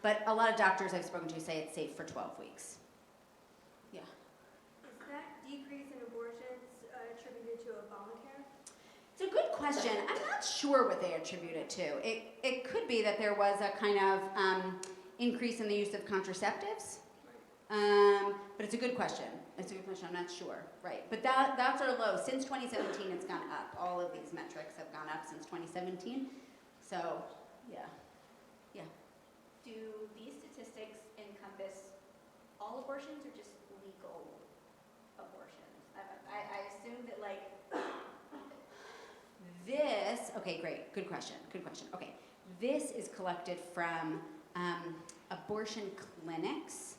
But a lot of doctors I've spoken to say it's safe for 12 weeks. Yeah. Is that decrease in abortions attributed to Obamacare? It's a good question. I'm not sure what they attribute it to. It could be that there was a kind of increase in the use of contraceptives. But it's a good question. I'm not sure. Right. But that's our low. Since 2017, it's gone up. All of these metrics have gone up since 2017. So, yeah. Do these statistics encompass all abortions or just legal abortions? I assume that, like... Okay, great. Good question. Okay. This is collected from abortion clinics.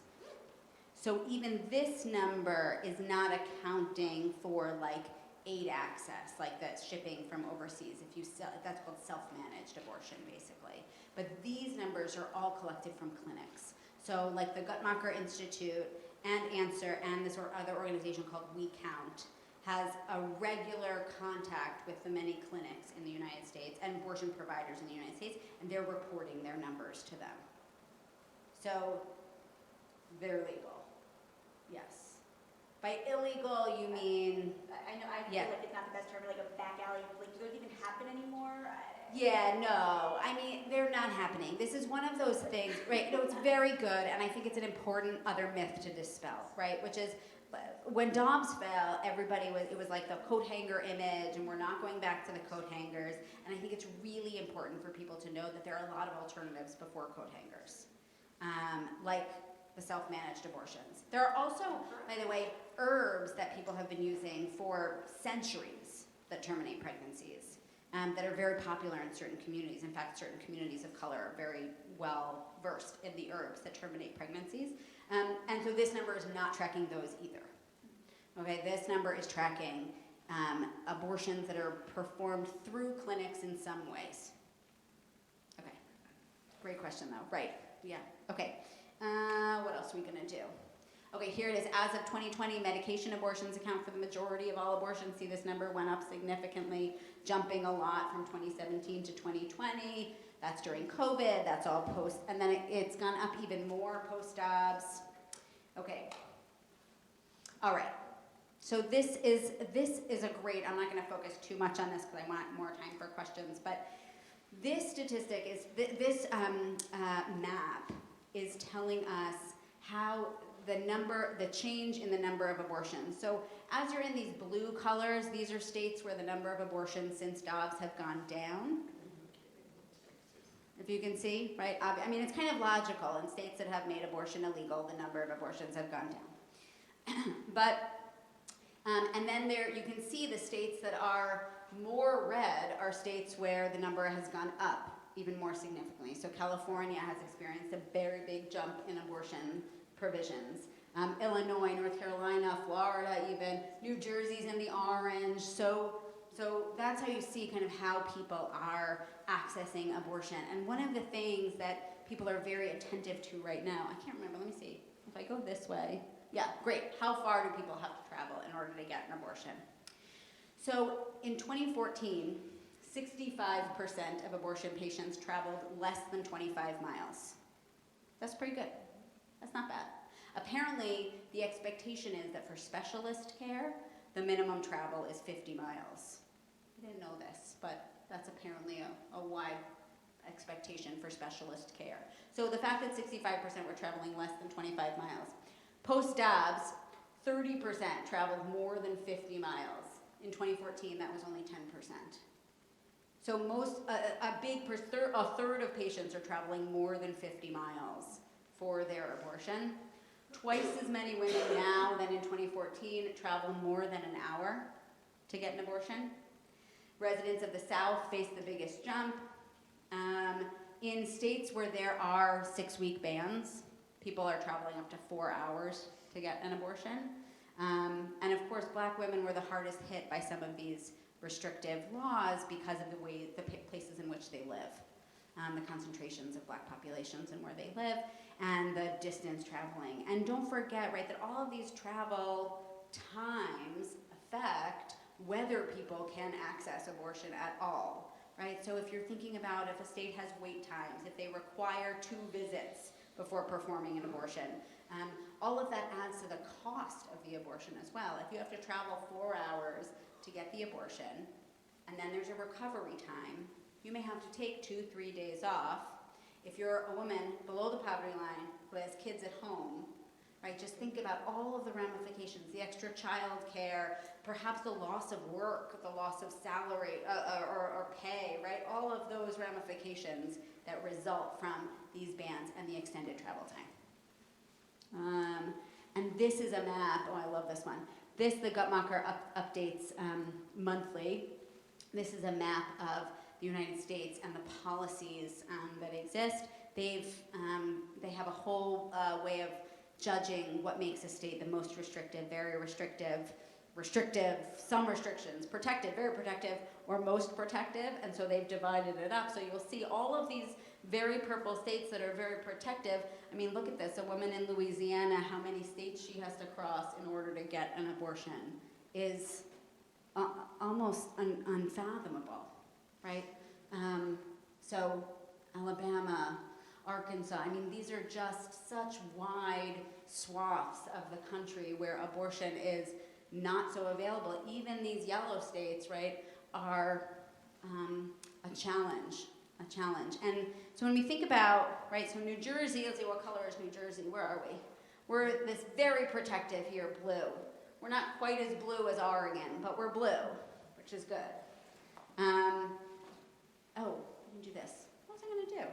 So even this number is not accounting for like aid access, like that's shipping from overseas. If you sell, that's called self-managed abortion, basically. But these numbers are all collected from clinics. So like the Guttmacher Institute and Answer and this other organization called We Count has a regular contact with the many clinics in the United States and abortion providers in the United States, and they're reporting their numbers to them. So they're legal. Yes. By illegal, you mean... I know, I feel like it's not the best term, like a back alley, like, do those even happen anymore? Yeah, no. I mean, they're not happening. This is one of those things, right? No, it's very good, and I think it's an important other myth to dispel, right? Which is, when Dobbs fell, it was like the coat hanger image, and we're not going back to the coat hangers, and I think it's really important for people to know that there are a lot of alternatives before coat hangers. Like the self-managed abortions. There are also, by the way, herbs that people have been using for centuries that terminate pregnancies, that are very popular in certain communities. In fact, certain communities of color are very well versed in the herbs that terminate pregnancies. And so this number is not tracking those either. Okay, this number is tracking abortions that are performed through clinics in some ways. Okay, great question though, right, yeah, okay. What else are we gonna do? Okay, here it is. As of 2020, medication abortions account for the majority of all abortions. See, this number went up significantly, jumping a lot from 2017 to 2020. That's during COVID. That's all post, and then it's gone up even more post Dobbs. Okay. All right. So this is a great. I'm not going to focus too much on this because I want more time for questions. But this statistic is this map is telling us how the change in the number of abortions. So as you're in these blue colors, these are states where the number of abortions since Dobbs have gone down. If you can see, right? I mean, it's kind of logical. In states that have made abortion illegal, the number of abortions have gone down. But, and then there, you can see the states that are more red are states where the number has gone up even more significantly. So California has experienced a very big jump in abortion provisions. Illinois, North Carolina, Florida even, New Jersey's in the orange. So that's how you see kind of how people are accessing abortion. And one of the things that people are very attentive to right now, I can't remember, let me see. If I go this way, yeah, great. How far do people have to travel in order to get an abortion? So in 2014, 65% of abortion patients traveled less than 25 miles. That's pretty good. That's not bad. Apparently, the expectation is that for specialist care, the minimum travel is 50 miles. I didn't know this, but that's apparently a wide expectation for specialist care. So the fact that 65% were traveling less than 25 miles. Post-Dobbs, 30% traveled more than 50 miles. In 2014, that was only 10%. So a third of patients are traveling more than 50 miles for their abortion. Twice as many women now than in 2014 travel more than an hour to get an abortion. Residents of the South face the biggest jump. In states where there are 6-week bans, people are traveling up to 4 hours to get an abortion. And of course, Black women were the hardest hit by some of these restrictive laws because of the places in which they live. The concentrations of Black populations and where they live, and the distance traveling. And don't forget, right, that all of these travel times affect whether people can access abortion at all, right? So if you're thinking about if a state has wait times, if they require 2 visits before performing an abortion, all of that adds to the cost of the abortion as well. If you have to travel 4 hours to get the abortion, and then there's a recovery time, you may have to take 2-3 days off. If you're a woman below the poverty line who has kids at home, right, just think about all of the ramifications, the extra child care, perhaps the loss of work, the loss of salary or pay, right? All of those ramifications that result from these bans and the extended travel time. And this is a map, oh, I love this one. The Guttmacher updates monthly. This is a map of the United States and the policies that exist. They have a whole way of judging what makes a state the most restrictive, very restrictive, some restrictions, protective, very protective, or most protective, and so they've divided it up. So you'll see all of these very purple states that are very protective. I mean, look at this, a woman in Louisiana, how many states she has to cross in order to get an abortion is almost unfathomable, right? So Alabama, Arkansas, I mean, these are just such wide swaths of the country where abortion is not so available. Even these yellow states, right, are a challenge. And so when we think about, right, so New Jersey, let's see, what color is New Jersey? Where are we? We're this very protective here, blue. We're not quite as blue as Oregon, but we're blue, which is good. Oh, let me do this. What was I going to do?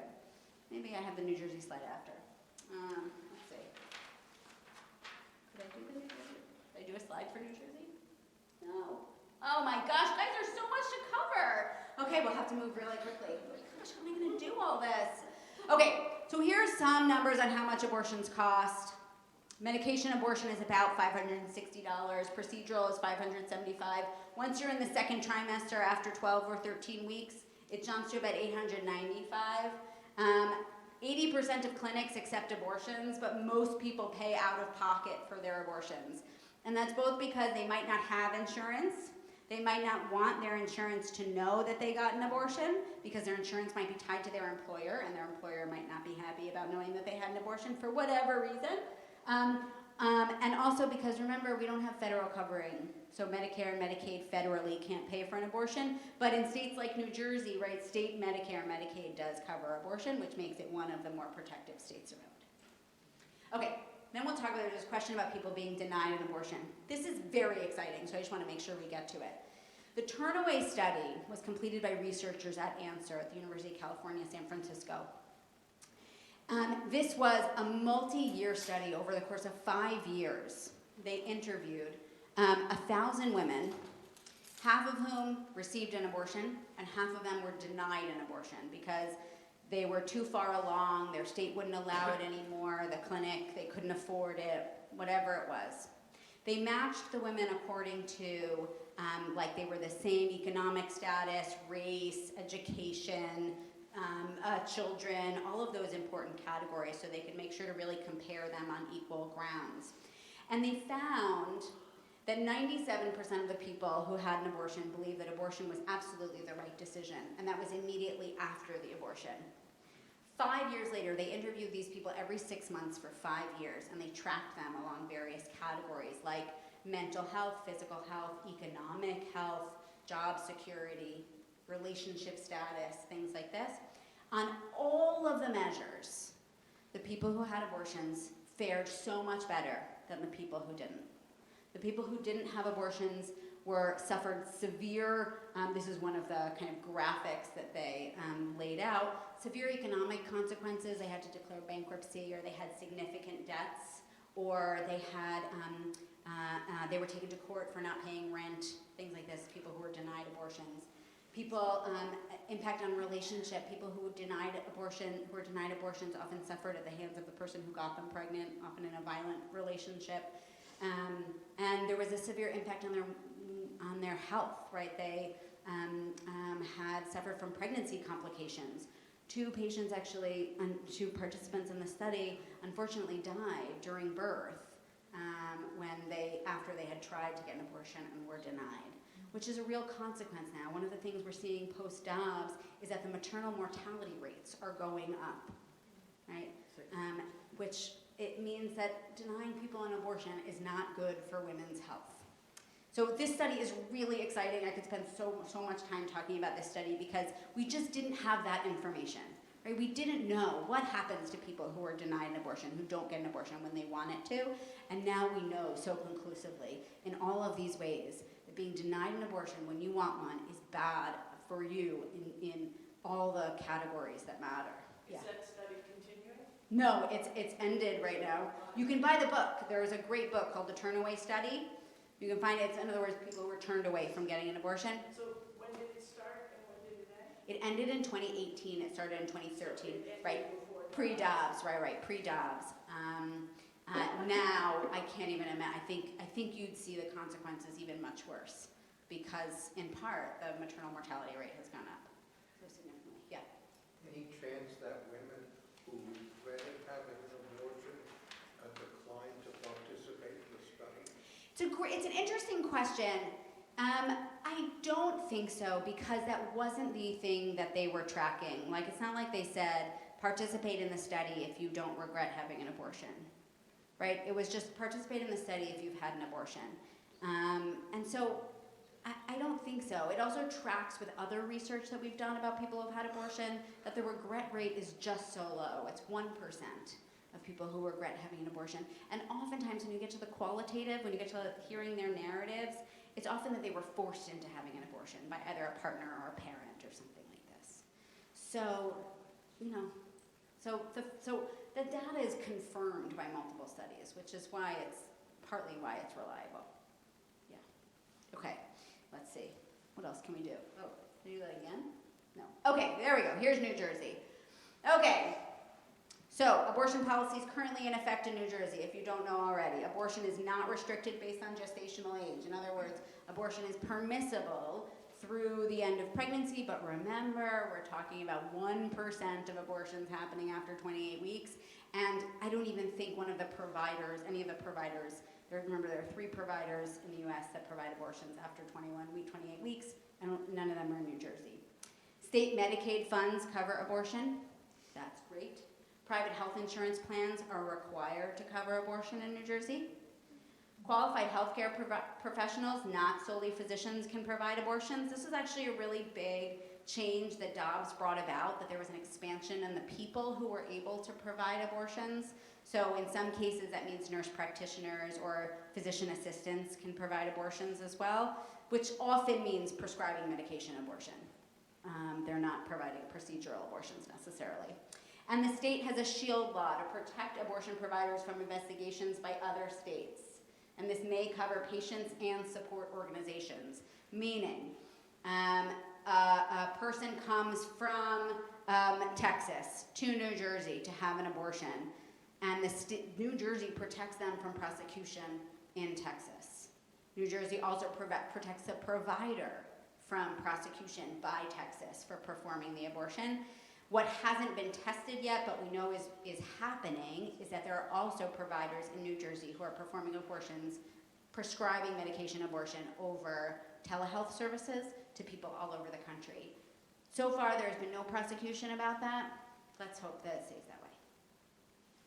Maybe I have the New Jersey slide after. Let's see. Did I do the New Jersey? Did I do a slide for New Jersey? No. Oh my gosh, guys, there's so much to cover. Okay, we'll have to move really quickly. Oh my gosh, how am I going to do all this? Okay, so here are some numbers on how much abortions cost. Medication abortion is about $560. Procedural is $575. Once you're in the second trimester after 12 or 13 weeks, it jumps to about $895. 80% of clinics accept abortions, but most people pay out of pocket for their abortions. And that's both because they might not have insurance, they might not want their insurance to know that they got an abortion because their insurance might be tied to their employer and their employer might not be happy about knowing that they had an abortion for whatever reason. And also because, remember, we don't have federal covering. So Medicare and Medicaid federally can't pay for an abortion. But in states like New Jersey, right, state Medicare and Medicaid does cover abortion, which makes it one of the more protective states around. Okay, then we'll talk about this question about people being denied an abortion. This is very exciting, so I just want to make sure we get to it. The Turnaway study was completed by researchers at Answer at the University of California, San Francisco. This was a multi-year study over the course of 5 years. They interviewed 1,000 women, half of whom received an abortion, and half of them were denied an abortion because they were too far along, their state wouldn't allow it anymore, the clinic, they couldn't afford it, whatever it was. They matched the women according to, like they were the same economic status, race, education, children, all of those important categories, so they could make sure to really compare them on equal grounds. And they found that 97% of the people who had an abortion believed that abortion was absolutely the right decision, and that was immediately after the abortion. 5 years later, they interviewed these people every 6 months for 5 years, and they tracked them along various categories like mental health, physical health, economic health, job security, relationship status, things like this. On all of the measures, the people who had abortions fared so much better than the people who didn't. The people who didn't have abortions suffered severe, this is one of the kind of graphics that they laid out, severe economic consequences. They had to declare bankruptcy, or they had significant debts, or they had, they were taken to court for not paying rent, things like this, people who were denied abortions. People, impact on relationship, people who were denied abortions often suffered at the hands of the person who got them pregnant, often in a violent relationship. And there was a severe impact on their health, right? They had suffered from pregnancy complications. 2 patients actually, 2 participants in the study, unfortunately died during birth after they had tried to get an abortion and were denied, which is a real consequence now. One of the things we're seeing post-Dobbs is that the maternal mortality rates are going up, right? Which it means that denying people an abortion is not good for women's health. So this study is really exciting. I could spend so much time talking about this study because we just didn't have that information, right? We didn't know what happens to people who are denied an abortion, who don't get an abortion when they want it to, and now we know so conclusively in all of these ways that being denied an abortion when you want one is bad for you in all the categories that matter. Yeah. Is that study continuing? No, it's ended right now. You can buy the book. There is a great book called The Turnaway Study. You can find it. It's, in other words, people who were turned away from getting an abortion. So when did it start and when did it end? It ended in 2018. It started in 2013. So it ended right. before Pre-Dobbs, right, pre-Dobbs. Now, I can't even imagine. I think you'd see the consequences even much worse because, in part, the maternal mortality rate has gone up so significantly. Yeah. Any chance that women who regretted having an abortion declined to participate in the study? It's an interesting question. I don't think so because that wasn't the thing that they were tracking. Like, it's not like they said, participate in the study if you don't regret having an abortion, right? It was just participate in the study if you've had an abortion. And so I don't think so. It also tracks with other research that we've done about people who've had abortion that the regret rate is just so low. It's 1% of people who regret having an abortion. And oftentimes when you get to the qualitative, when you get to hearing their narratives, it's often that they were forced into having an abortion by either a partner or a parent or something like this. So, so the data is confirmed by multiple studies, which is why partly why it's reliable. Yeah. Okay, let's see. What else can we do? Oh, can you do that again? No. Okay, there we go. Here's New Jersey. Okay. So, abortion policy is currently in effect in New Jersey, if you don't know already. Abortion is not restricted based on gestational age. In other words, abortion is permissible through the end of pregnancy, but remember, we're talking about 1% of abortions happening after 28 weeks, and I don't even think any of the providers, remember there are 3 providers in the US that provide abortions after 28 weeks, and none of them are in New Jersey. State Medicaid funds cover abortion, that's great. Private health insurance plans are required to cover abortion in New Jersey. Qualified healthcare professionals, not solely physicians, can provide abortions. This is actually a really big change that Dobbs brought about, that there was an expansion in the people who were able to provide abortions. So in some cases that means nurse practitioners or physician assistants can provide abortions as well, which often means prescribing medication abortion. They're not providing procedural abortions necessarily. And the state has a shield law to protect abortion providers from investigations by other states. And this may cover patients and support organizations, meaning a person comes from Texas to New Jersey to have an abortion, and New Jersey protects them from prosecution in Texas. New Jersey also protects the provider from prosecution by Texas for performing the abortion. What hasn't been tested yet, but we know is happening, is that there are also providers in New Jersey who are performing abortions, prescribing medication abortion over telehealth services to people all over the country. So far, there's been no prosecution about that. Let's hope that it stays that way.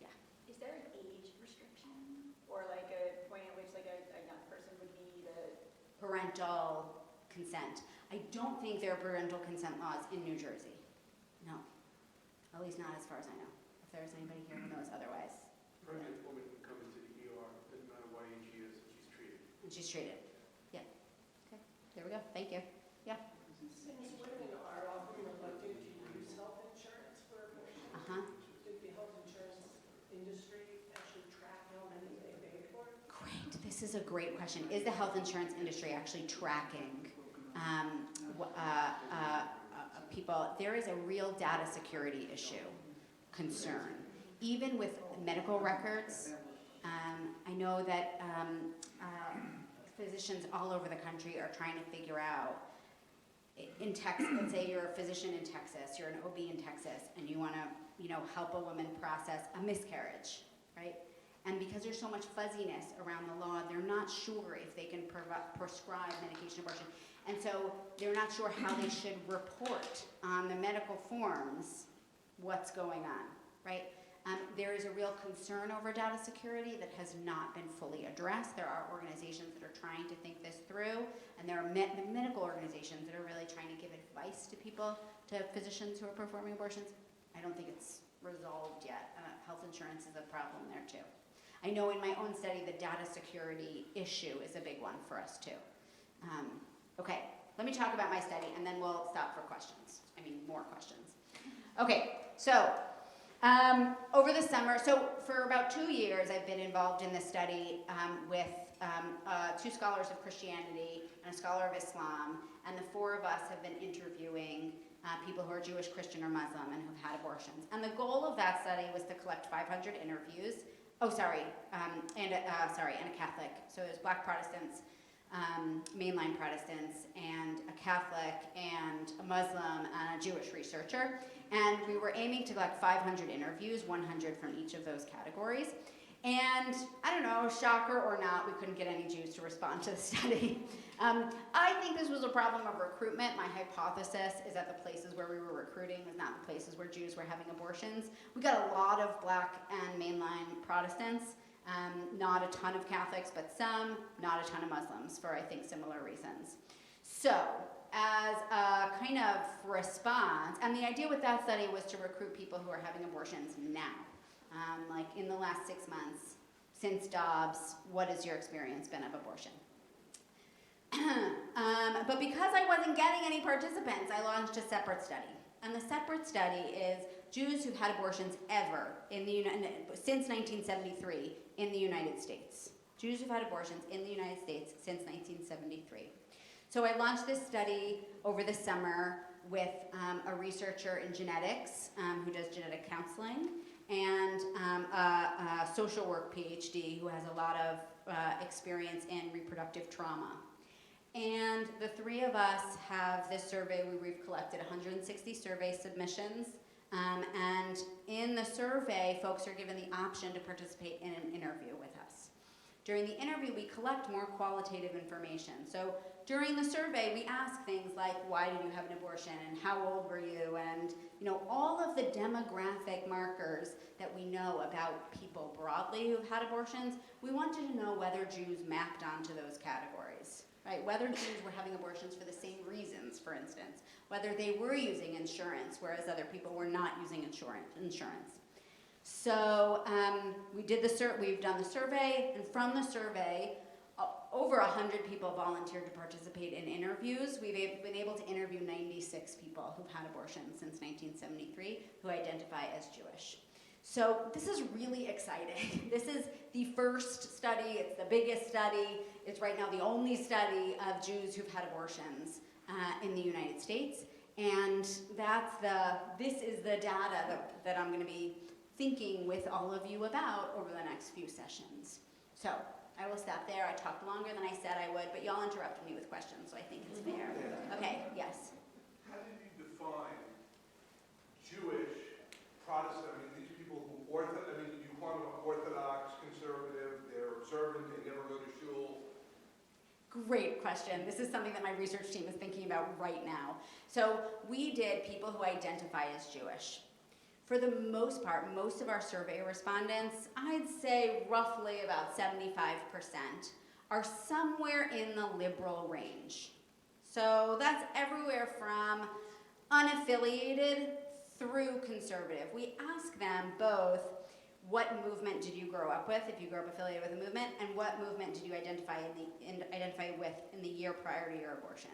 Yeah. Is there an age restriction? Or like a point at which like a young person would need a... Parental consent. I don't think there are parental consent laws in New Jersey. No. At least not as far as I know. If there's anybody here who knows otherwise. Pregnant woman can come into the ER, doesn't matter what age she is, and she's treated. And she's treated. Yeah. Okay. There we go. Thank you. Yeah. Since women are often reluctant to use health insurance for abortion, did the health insurance industry actually track how many they pay for? Great. This is a great question. Is the health insurance industry actually tracking people? There is a real data security concern. Even with medical records, I know that physicians all over the country are trying to figure out, in Texas, let's say you're a physician in Texas, you're an OB in Texas, and you want to, help a woman process a miscarriage, right? And because there's so much fuzziness around the law, they're not sure if they can prescribe medication abortion. And so they're not sure how they should report on the medical forms what's going on, right? There is a real concern over data security that has not been fully addressed. There are organizations that are trying to think this through, and there are medical organizations that are really trying to give advice to people, to physicians who are performing abortions. I don't think it's resolved yet. Health insurance is a problem there too. I know in my own study the data security issue is a big one for us too. Okay, let me talk about my study and then we'll stop for questions. More questions. Okay, so over the summer, so for about 2 years I've been involved in this study with 2 scholars of Christianity and a scholar of Islam, and the 4 of us have been interviewing people who are Jewish, Christian, or Muslim and who've had abortions. And the goal of that study was to collect 500 interviews. And a Catholic. So there's Black Protestants, mainline Protestants, and a Catholic, and a Muslim, and a Jewish researcher. And we were aiming to collect 500 interviews, 100 from each of those categories. And I don't know, shocker or not, we couldn't get any Jews to respond to the study. I think this was a problem of recruitment. My hypothesis is that the places where we were recruiting was not the places where Jews were having abortions. We got a lot of Black and mainline Protestants, not a ton of Catholics, but some, not a ton of Muslims for, I think, similar reasons. So, as a kind of response, and the idea with that study was to recruit people who are having abortions now. Like in the last 6 months, since Dobbs, what has your experience been of abortion? But because I wasn't getting any participants, I launched a separate study. And the separate study is Jews who've had abortions ever since 1973 in the United States. Jews who've had abortions in the United States since 1973. So I launched this study over the summer with a researcher in genetics who does genetic counseling, and a social work PhD who has a lot of experience in reproductive trauma. And the three of us have this survey where we've collected 160 survey submissions. And in the survey, folks are given the option to participate in an interview with us. During the interview, we collect more qualitative information. So during the survey, we ask things like, why did you have an abortion, and how old were you, and all of the demographic markers that we know about people broadly who've had abortions. We wanted to know whether Jews mapped onto those categories, right? Whether Jews were having abortions for the same reasons, for instance, whether they were using insurance, whereas other people were not using insurance. So we've done the survey, and from the survey, over 100 people volunteered to participate in interviews. We've been able to interview 96 people who've had abortions since 1973 who identify as Jewish. So this is really exciting. This is the first study, it's the biggest study, it's right now the only study of Jews who've had abortions in the United States. And this is the data that I'm gonna be thinking with all of you about over the next few sessions. So I will stop there. I talked longer than I said I would, but y'all interrupted me with questions, so I think it's fair. Okay, yes. How did you define Jewish, Protestant? I mean, these are people who you call them Orthodox, conservative, they're observant, they never go to shul. Great question. This is something that my research team is thinking about right now. So we did people who identify as Jewish. For the most part, most of our survey respondents, I'd say roughly about 75%, are somewhere in the liberal range. So that's everywhere from unaffiliated through conservative. We ask them both, what movement did you grow up with, if you grew up affiliated with a movement, and what movement did you identify with in the year prior to your abortion?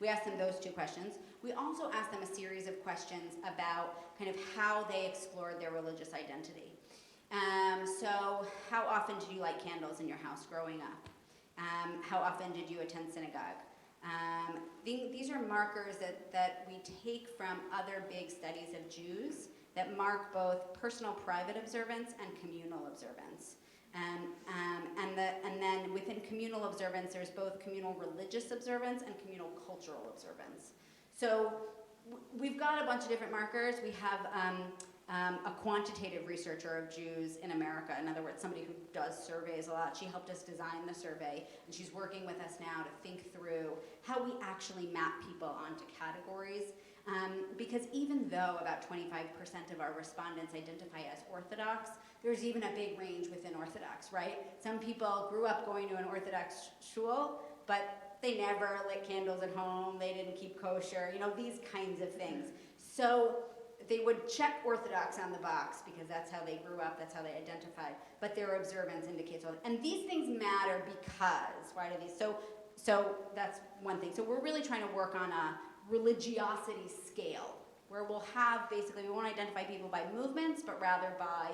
We asked them those two questions. We also asked them a series of questions about kind of how they explored their religious identity. So how often did you light candles in your house growing up? How often did you attend synagogue? These are markers that we take from other big studies of Jews that mark both personal private observance and communal observance. And then within communal observance, there's both communal religious observance and communal cultural observance. So we've got a bunch of different markers. We have a quantitative researcher of Jews in America, in other words, somebody who does surveys a lot. She helped us design the survey, and she's working with us now to think through how we actually map people onto categories. Because even though about 25% of our respondents identify as Orthodox, there's even a big range within Orthodox, right? Some people grew up going to an Orthodox shul, but they never lit candles at home, they didn't keep kosher, these kinds of things. So they would check Orthodox on the box because that's how they grew up, that's how they identified, but their observance indicates all that. And these things matter because, why do these? So that's one thing. So we're really trying to work on a religiosity scale, where we'll have basically, we won't identify people by movements, but rather by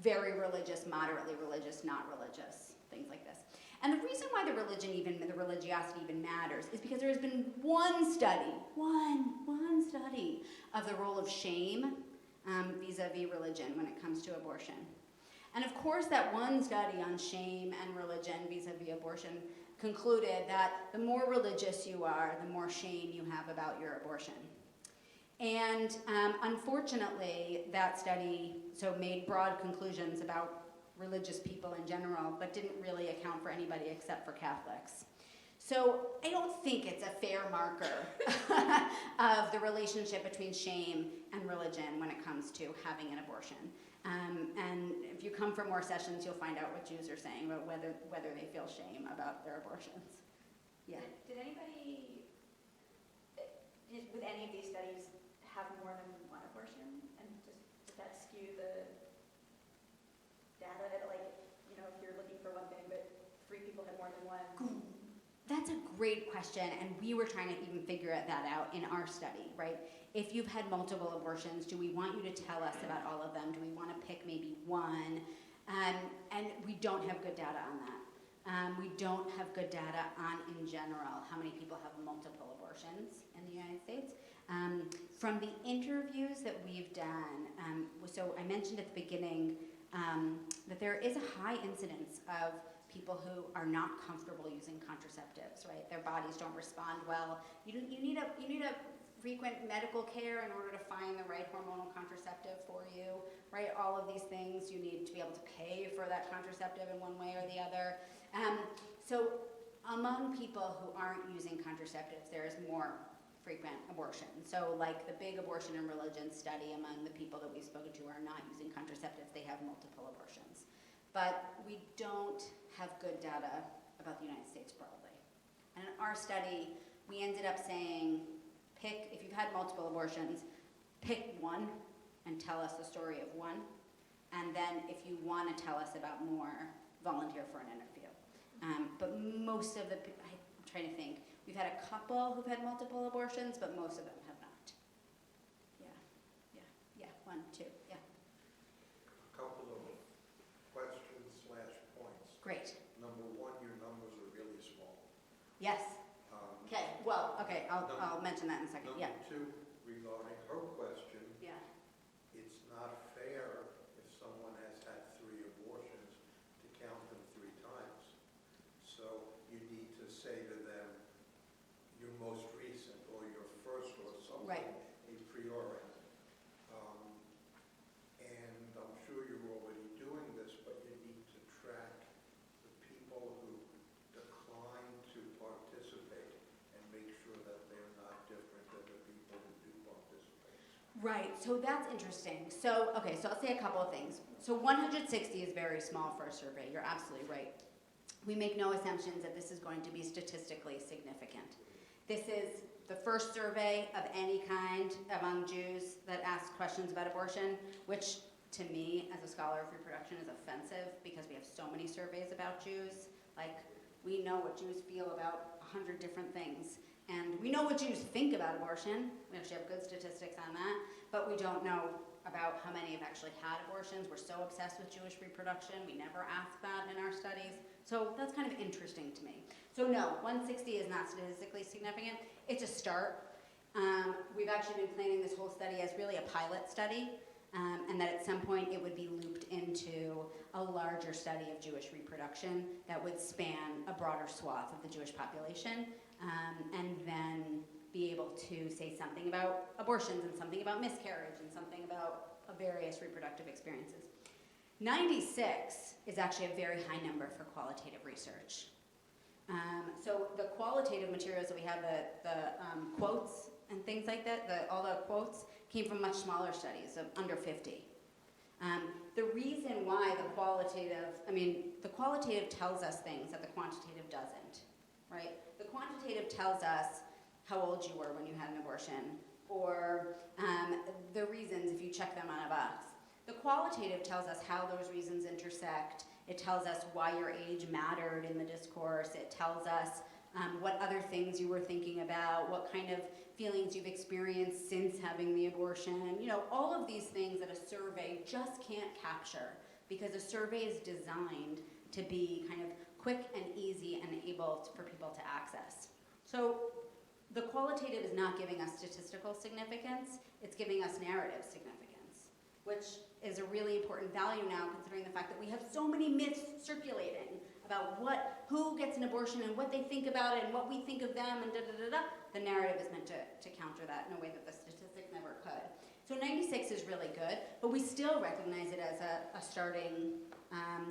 very religious, moderately religious, not religious, things like this. And the reason why the religiosity even matters is because there has been one study of the role of shame vis-a-vis religion when it comes to abortion. And of course that one study on shame and religion vis-a-vis abortion concluded that the more religious you are, the more shame you have about your abortion. And unfortunately, that study made broad conclusions about religious people in general, but didn't really account for anybody except for Catholics. So I don't think it's a fair marker of the relationship between shame and religion when it comes to having an abortion. And if you come for more sessions, you'll find out what Jews are saying about whether they feel shame about their abortions. Yeah. Did anybody, with any of these studies, have more than one abortion? And did that skew the data? If you're looking for one thing, but 3 people had more than one. That's a great question, and we were trying to even figure that out in our study, right? If you've had multiple abortions, do we want you to tell us about all of them? Do we want to pick maybe one? And we don't have good data on that. We don't have good data on, in general, how many people have multiple abortions in the United States. From the interviews that we've done, so I mentioned at the beginning that there is a high incidence of people who are not comfortable using contraceptives, right? Their bodies don't respond well. You need a frequent medical care in order to find the right hormonal contraceptive for you, right? All of these things, you need to be able to pay for that contraceptive in one way or the other. So among people who aren't using contraceptives, there is more frequent abortion. So like the big abortion and religion study among the people that we've spoken to are not using contraceptives, they have multiple abortions. But we don't have good data about the United States broadly. And in our study, we ended up saying, if you've had multiple abortions, pick one and tell us the story of one. And then if you want to tell us about more, volunteer for an interview. But most of I'm trying to think, we've had a couple who've had multiple abortions, but most of them have not. Yeah, 1, 2, yeah. A couple of questions / points. Great. Number one, your numbers are really small. Yes. Okay, I'll mention that in a second, yeah. Number two, regarding her question, Yeah. it's not fair if someone has had 3 abortions to count them 3 times. So you need to say to them, your most recent or your first or something, Right. a priori. And I'm sure you're already doing this, but you need to track the people who decline to participate and make sure that they're not different than the people who do participate. Right, so that's interesting. So I'll say a couple of things. So 160 is very small for a survey, you're absolutely right. We make no assumptions that this is going to be statistically significant. This is the first survey of any kind among Jews that asks questions about abortion, which to me, as a scholar of reproduction, is offensive because we have so many surveys about Jews. Like, we know what Jews feel about 100 different things. And we know what Jews think about abortion. We actually have good statistics on that. But we don't know about how many have actually had abortions. We're so obsessed with Jewish reproduction. We never ask that in our studies. So that's kind of interesting to me. So no, 160 is not statistically significant. It's a start. We've actually been planning this whole study as really a pilot study, and that at some point it would be looped into a larger study of Jewish reproduction that would span a broader swath of the Jewish population, and then be able to say something about abortions and something about miscarriage and something about various reproductive experiences. 96 is actually a very high number for qualitative research. So the qualitative materials that we have, the quotes and things like that, all the quotes came from much smaller studies of under 50. The reason why the qualitative tells us things that the quantitative doesn't, right? The quantitative tells us how old you were when you had an abortion, or the reasons if you check them on a box. The qualitative tells us how those reasons intersect. It tells us why your age mattered in the discourse. It tells us what other things you were thinking about, what kind of feelings you've experienced since having the abortion. You know, all of these things that a survey just can't capture because a survey is designed to be kind of quick and easy and able for people to access. So the qualitative is not giving us statistical significance, it's giving us narrative significance, which is a really important value now considering the fact that we have so many myths circulating about who gets an abortion and what they think about it and what we think of them and da-da-da-da. The narrative is meant to counter that in a way that the statistic never could. So 96 is really good, but we still recognize it as a starting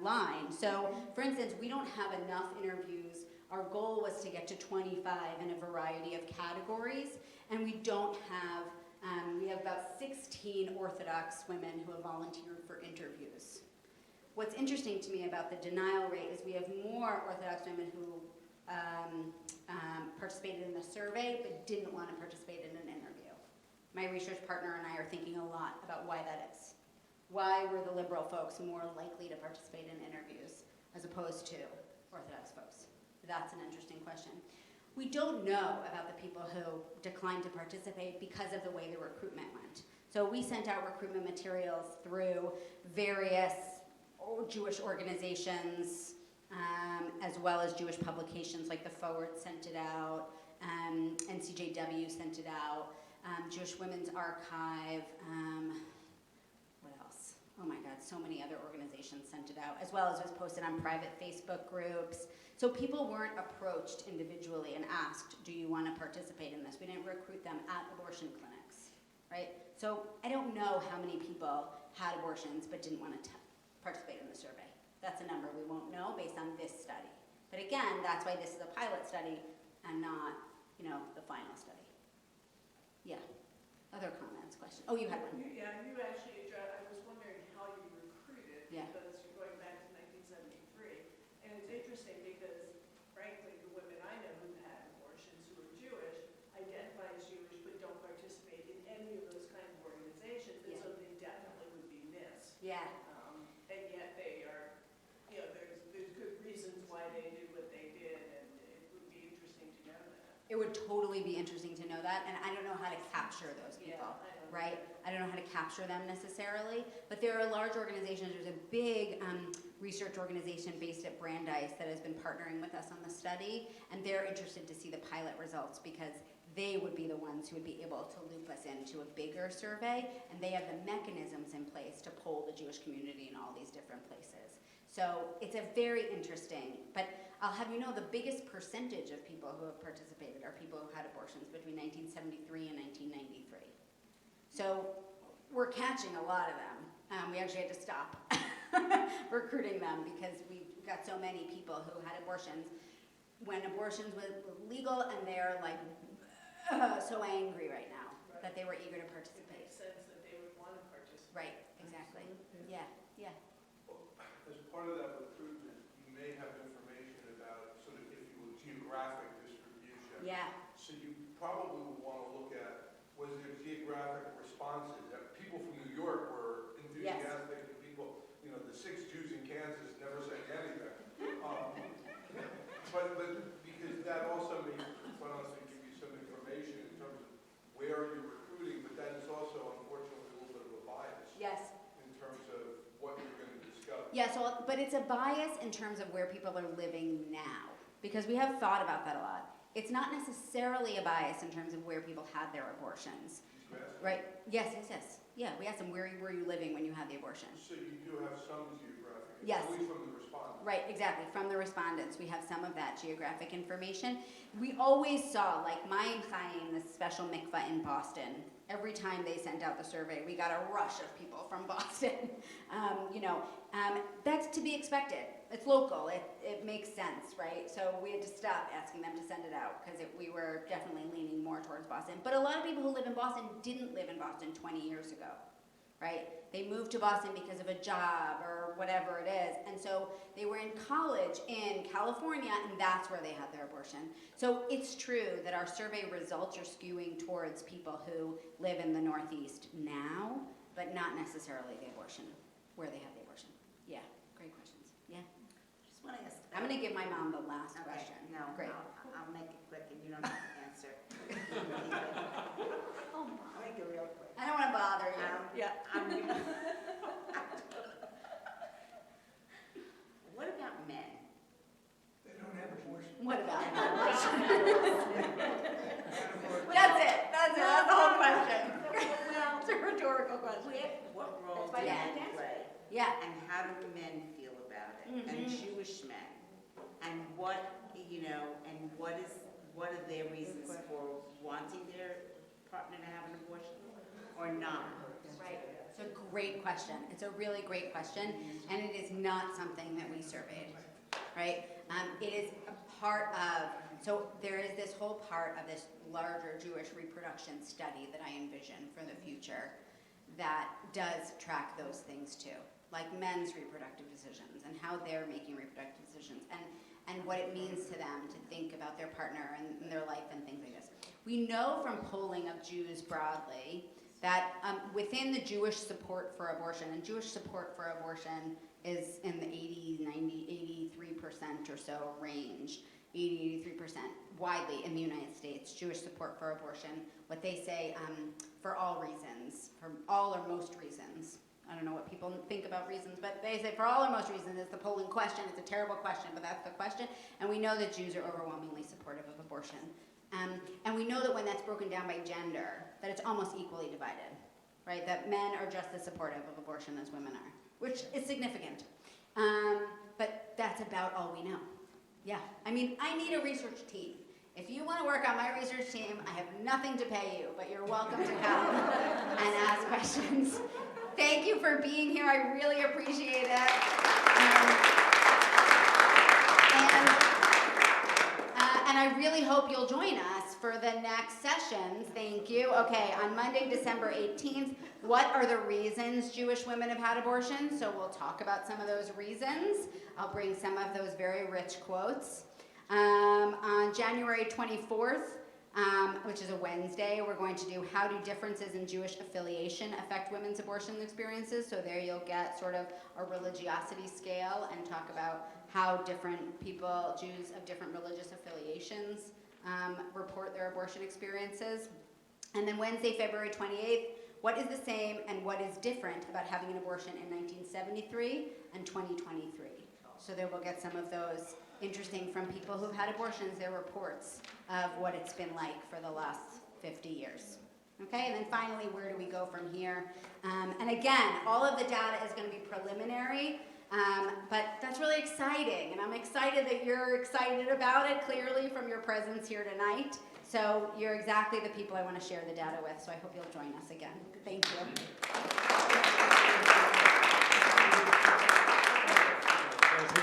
line. So for instance, we don't have enough interviews. Our goal was to get to 25 in a variety of categories, and we don't have, we have about 16 Orthodox women who have volunteered for interviews. What's interesting to me about the denial rate is we have more Orthodox women who participated in the survey but didn't want to participate in an interview. My research partner and I are thinking a lot about why that is. Why were the liberal folks more likely to participate in interviews as opposed to Orthodox folks? That's an interesting question. We don't know about the people who declined to participate because of the way the recruitment went. So we sent out recruitment materials through various Jewish organizations, as well as Jewish publications, like the Forward sent it out, NCJW sent it out, Jewish Women's Archive, what else? Oh my God, so many other organizations sent it out, as well as was posted on private Facebook groups. So people weren't approached individually and asked, do you want to participate in this? We didn't recruit them at abortion clinics, right? So I don't know how many people had abortions but didn't want to participate in the survey. That's a number we won't know based on this study. But again, that's why this is a pilot study and not, the final study. Yeah. Other comments, questions? Oh, you had one. Yeah, you actually, I was wondering how you recruited, Yeah. because you're going back to 1973. And it's interesting because, frankly, the women I know who've had abortions who are Jewish identify as Jewish but don't participate in any of those kind of organizations, and so they definitely would be missed. Yeah. And yet they are, there's good reasons why they did what they did, and it would be interesting to know that. It would totally be interesting to know that, and I don't know how to capture those people, right? I don't know how to capture them necessarily, but there are large organizations. There's a big research organization based at Brandeis that has been partnering with us on the study, and they're interested to see the pilot results because they would be the ones who would be able to loop us into a bigger survey, and they have the mechanisms in place to poll the Jewish community in all these different places. So it's a very interesting, but I'll have you know the biggest percentage of people who have participated are people who had abortions between 1973 and 1993. So we're catching a lot of them. We actually had to stop recruiting them because we got so many people who had abortions when abortions were legal, and they're like so angry right now that they were eager to It participate. makes sense that they would want to participate. Right, exactly. Yeah, yeah. As part of that recruitment, you may have information about sort of, if you will, geographic distribution. Yeah. So you probably would want to look at, was there geographic responses? People from New York were enthusiastic, and people, the 6 Jews in Kansas never said anything. But because that also may, quite honestly, give you some information in terms of where you're recruiting, but then it's also, unfortunately, a little bit of a bias. Yes. In terms of what you're going to discover. Yeah, but it's a bias in terms of where people are living now, because we have thought about that a lot. It's not necessarily a bias in terms of where people had their abortions. Right? Yes. Yeah, we asked them, where were you living when you had the abortion? So you do have some geographic, Yes. at least from the respondents. Right, exactly. From the respondents, we have some of that geographic information. We always saw, like Mayim Chaim, the special mikvah in Boston, every time they sent out the survey, we got a rush of people from Boston. That's to be expected. It's local. It makes sense, right? So we had to stop asking them to send it out because we were definitely leaning more towards Boston. But a lot of people who live in Boston didn't live in Boston 20 years ago, right? They moved to Boston because of a job or whatever it is. And so they were in college in California, and that's where they had their abortion. So it's true that our survey results are skewing towards people who live in the Northeast now, but not necessarily the abortion, where they have the abortion. Yeah, great questions. Yeah. Just want to ask. I'm going to give my mom the last Okay, question. no, Great. I'll make it quick and you don't have to answer. I'll make it real quick. I don't want to bother you. What about men? They don't have abortion. What about That's it. That's the whole question. Well, It's a rhetorical question. what role That's why do you men have to play? Yeah. And how do men feel about it? And Jewish men? And what are their reasons for wanting their partner to have an abortion or not? Right. It's a great question. It's a really great question, and it is not something that we surveyed, right? It is a part of, so there is this whole part of this larger Jewish reproduction study that I envision for the future that does track those things too, like men's reproductive decisions and how they're making reproductive decisions and what it means to them to think about their partner and their life and things like this. We know from polling of Jews broadly that within the Jewish support for abortion, and Jewish support for abortion is in the 80, 90, 83% or so range, 80, 83% widely in the United States, Jewish support for abortion, what they say for all reasons, for all or most reasons. I don't know what people think about reasons, but they say for all or most reasons is the polling question. It's a terrible question, but that's the question. And we know that Jews are overwhelmingly supportive of abortion. And we know that when that's broken down by gender, that it's almost equally divided, right? That men are just as supportive of abortion as women are. which is significant. But that's about all we know. Yeah, I mean, I need a research team. If you want to work on my research team, I have nothing to pay you, but you're welcome to come and ask questions. Thank you for being here. I really appreciate it. And I really hope you'll join us for the next sessions. Thank you. Okay, on Monday, December 18th, what are the reasons Jewish women have had abortions? So we'll talk about some of those reasons. I'll bring some of those very rich quotes. On January 24th, which is a Wednesday, we're going to do how do differences in Jewish affiliation affect women's abortion experiences. So there you'll get sort of a religiosity scale and talk about how different people, Jews of different religious affiliations, report their abortion experiences. And then Wednesday, February 28th, what is the same and what is different about having an abortion in 1973 and 2023? So there we'll get some of those interesting from people who've had abortions, their reports of what it's been like for the last 50 years. Okay, and then finally, where do we go from here? And again, all of the data is going to be preliminary, but that's really exciting, and I'm excited that you're excited about it, clearly from your presence here tonight. So you're exactly the people I want to share the data with, so I hope you'll join us again. Thank you.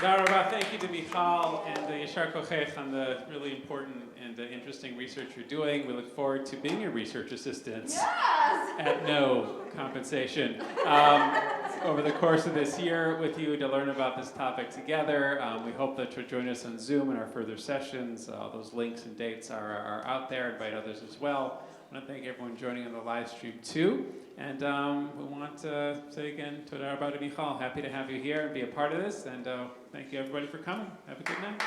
Thank you to Michal and Yashar Kochech on the really important and interesting research you're doing. We look forward to being your research assistants at no compensation over the course of this year with you to learn about this topic together. We hope that you'll join us on Zoom in our further sessions. Those links and dates are out there. Invite others as well. I want to thank everyone joining on the live stream too. And we want to say again, Toda Rabba to Michal. Happy to have you here and be a part of this. And thank you everybody for coming. Have a good night.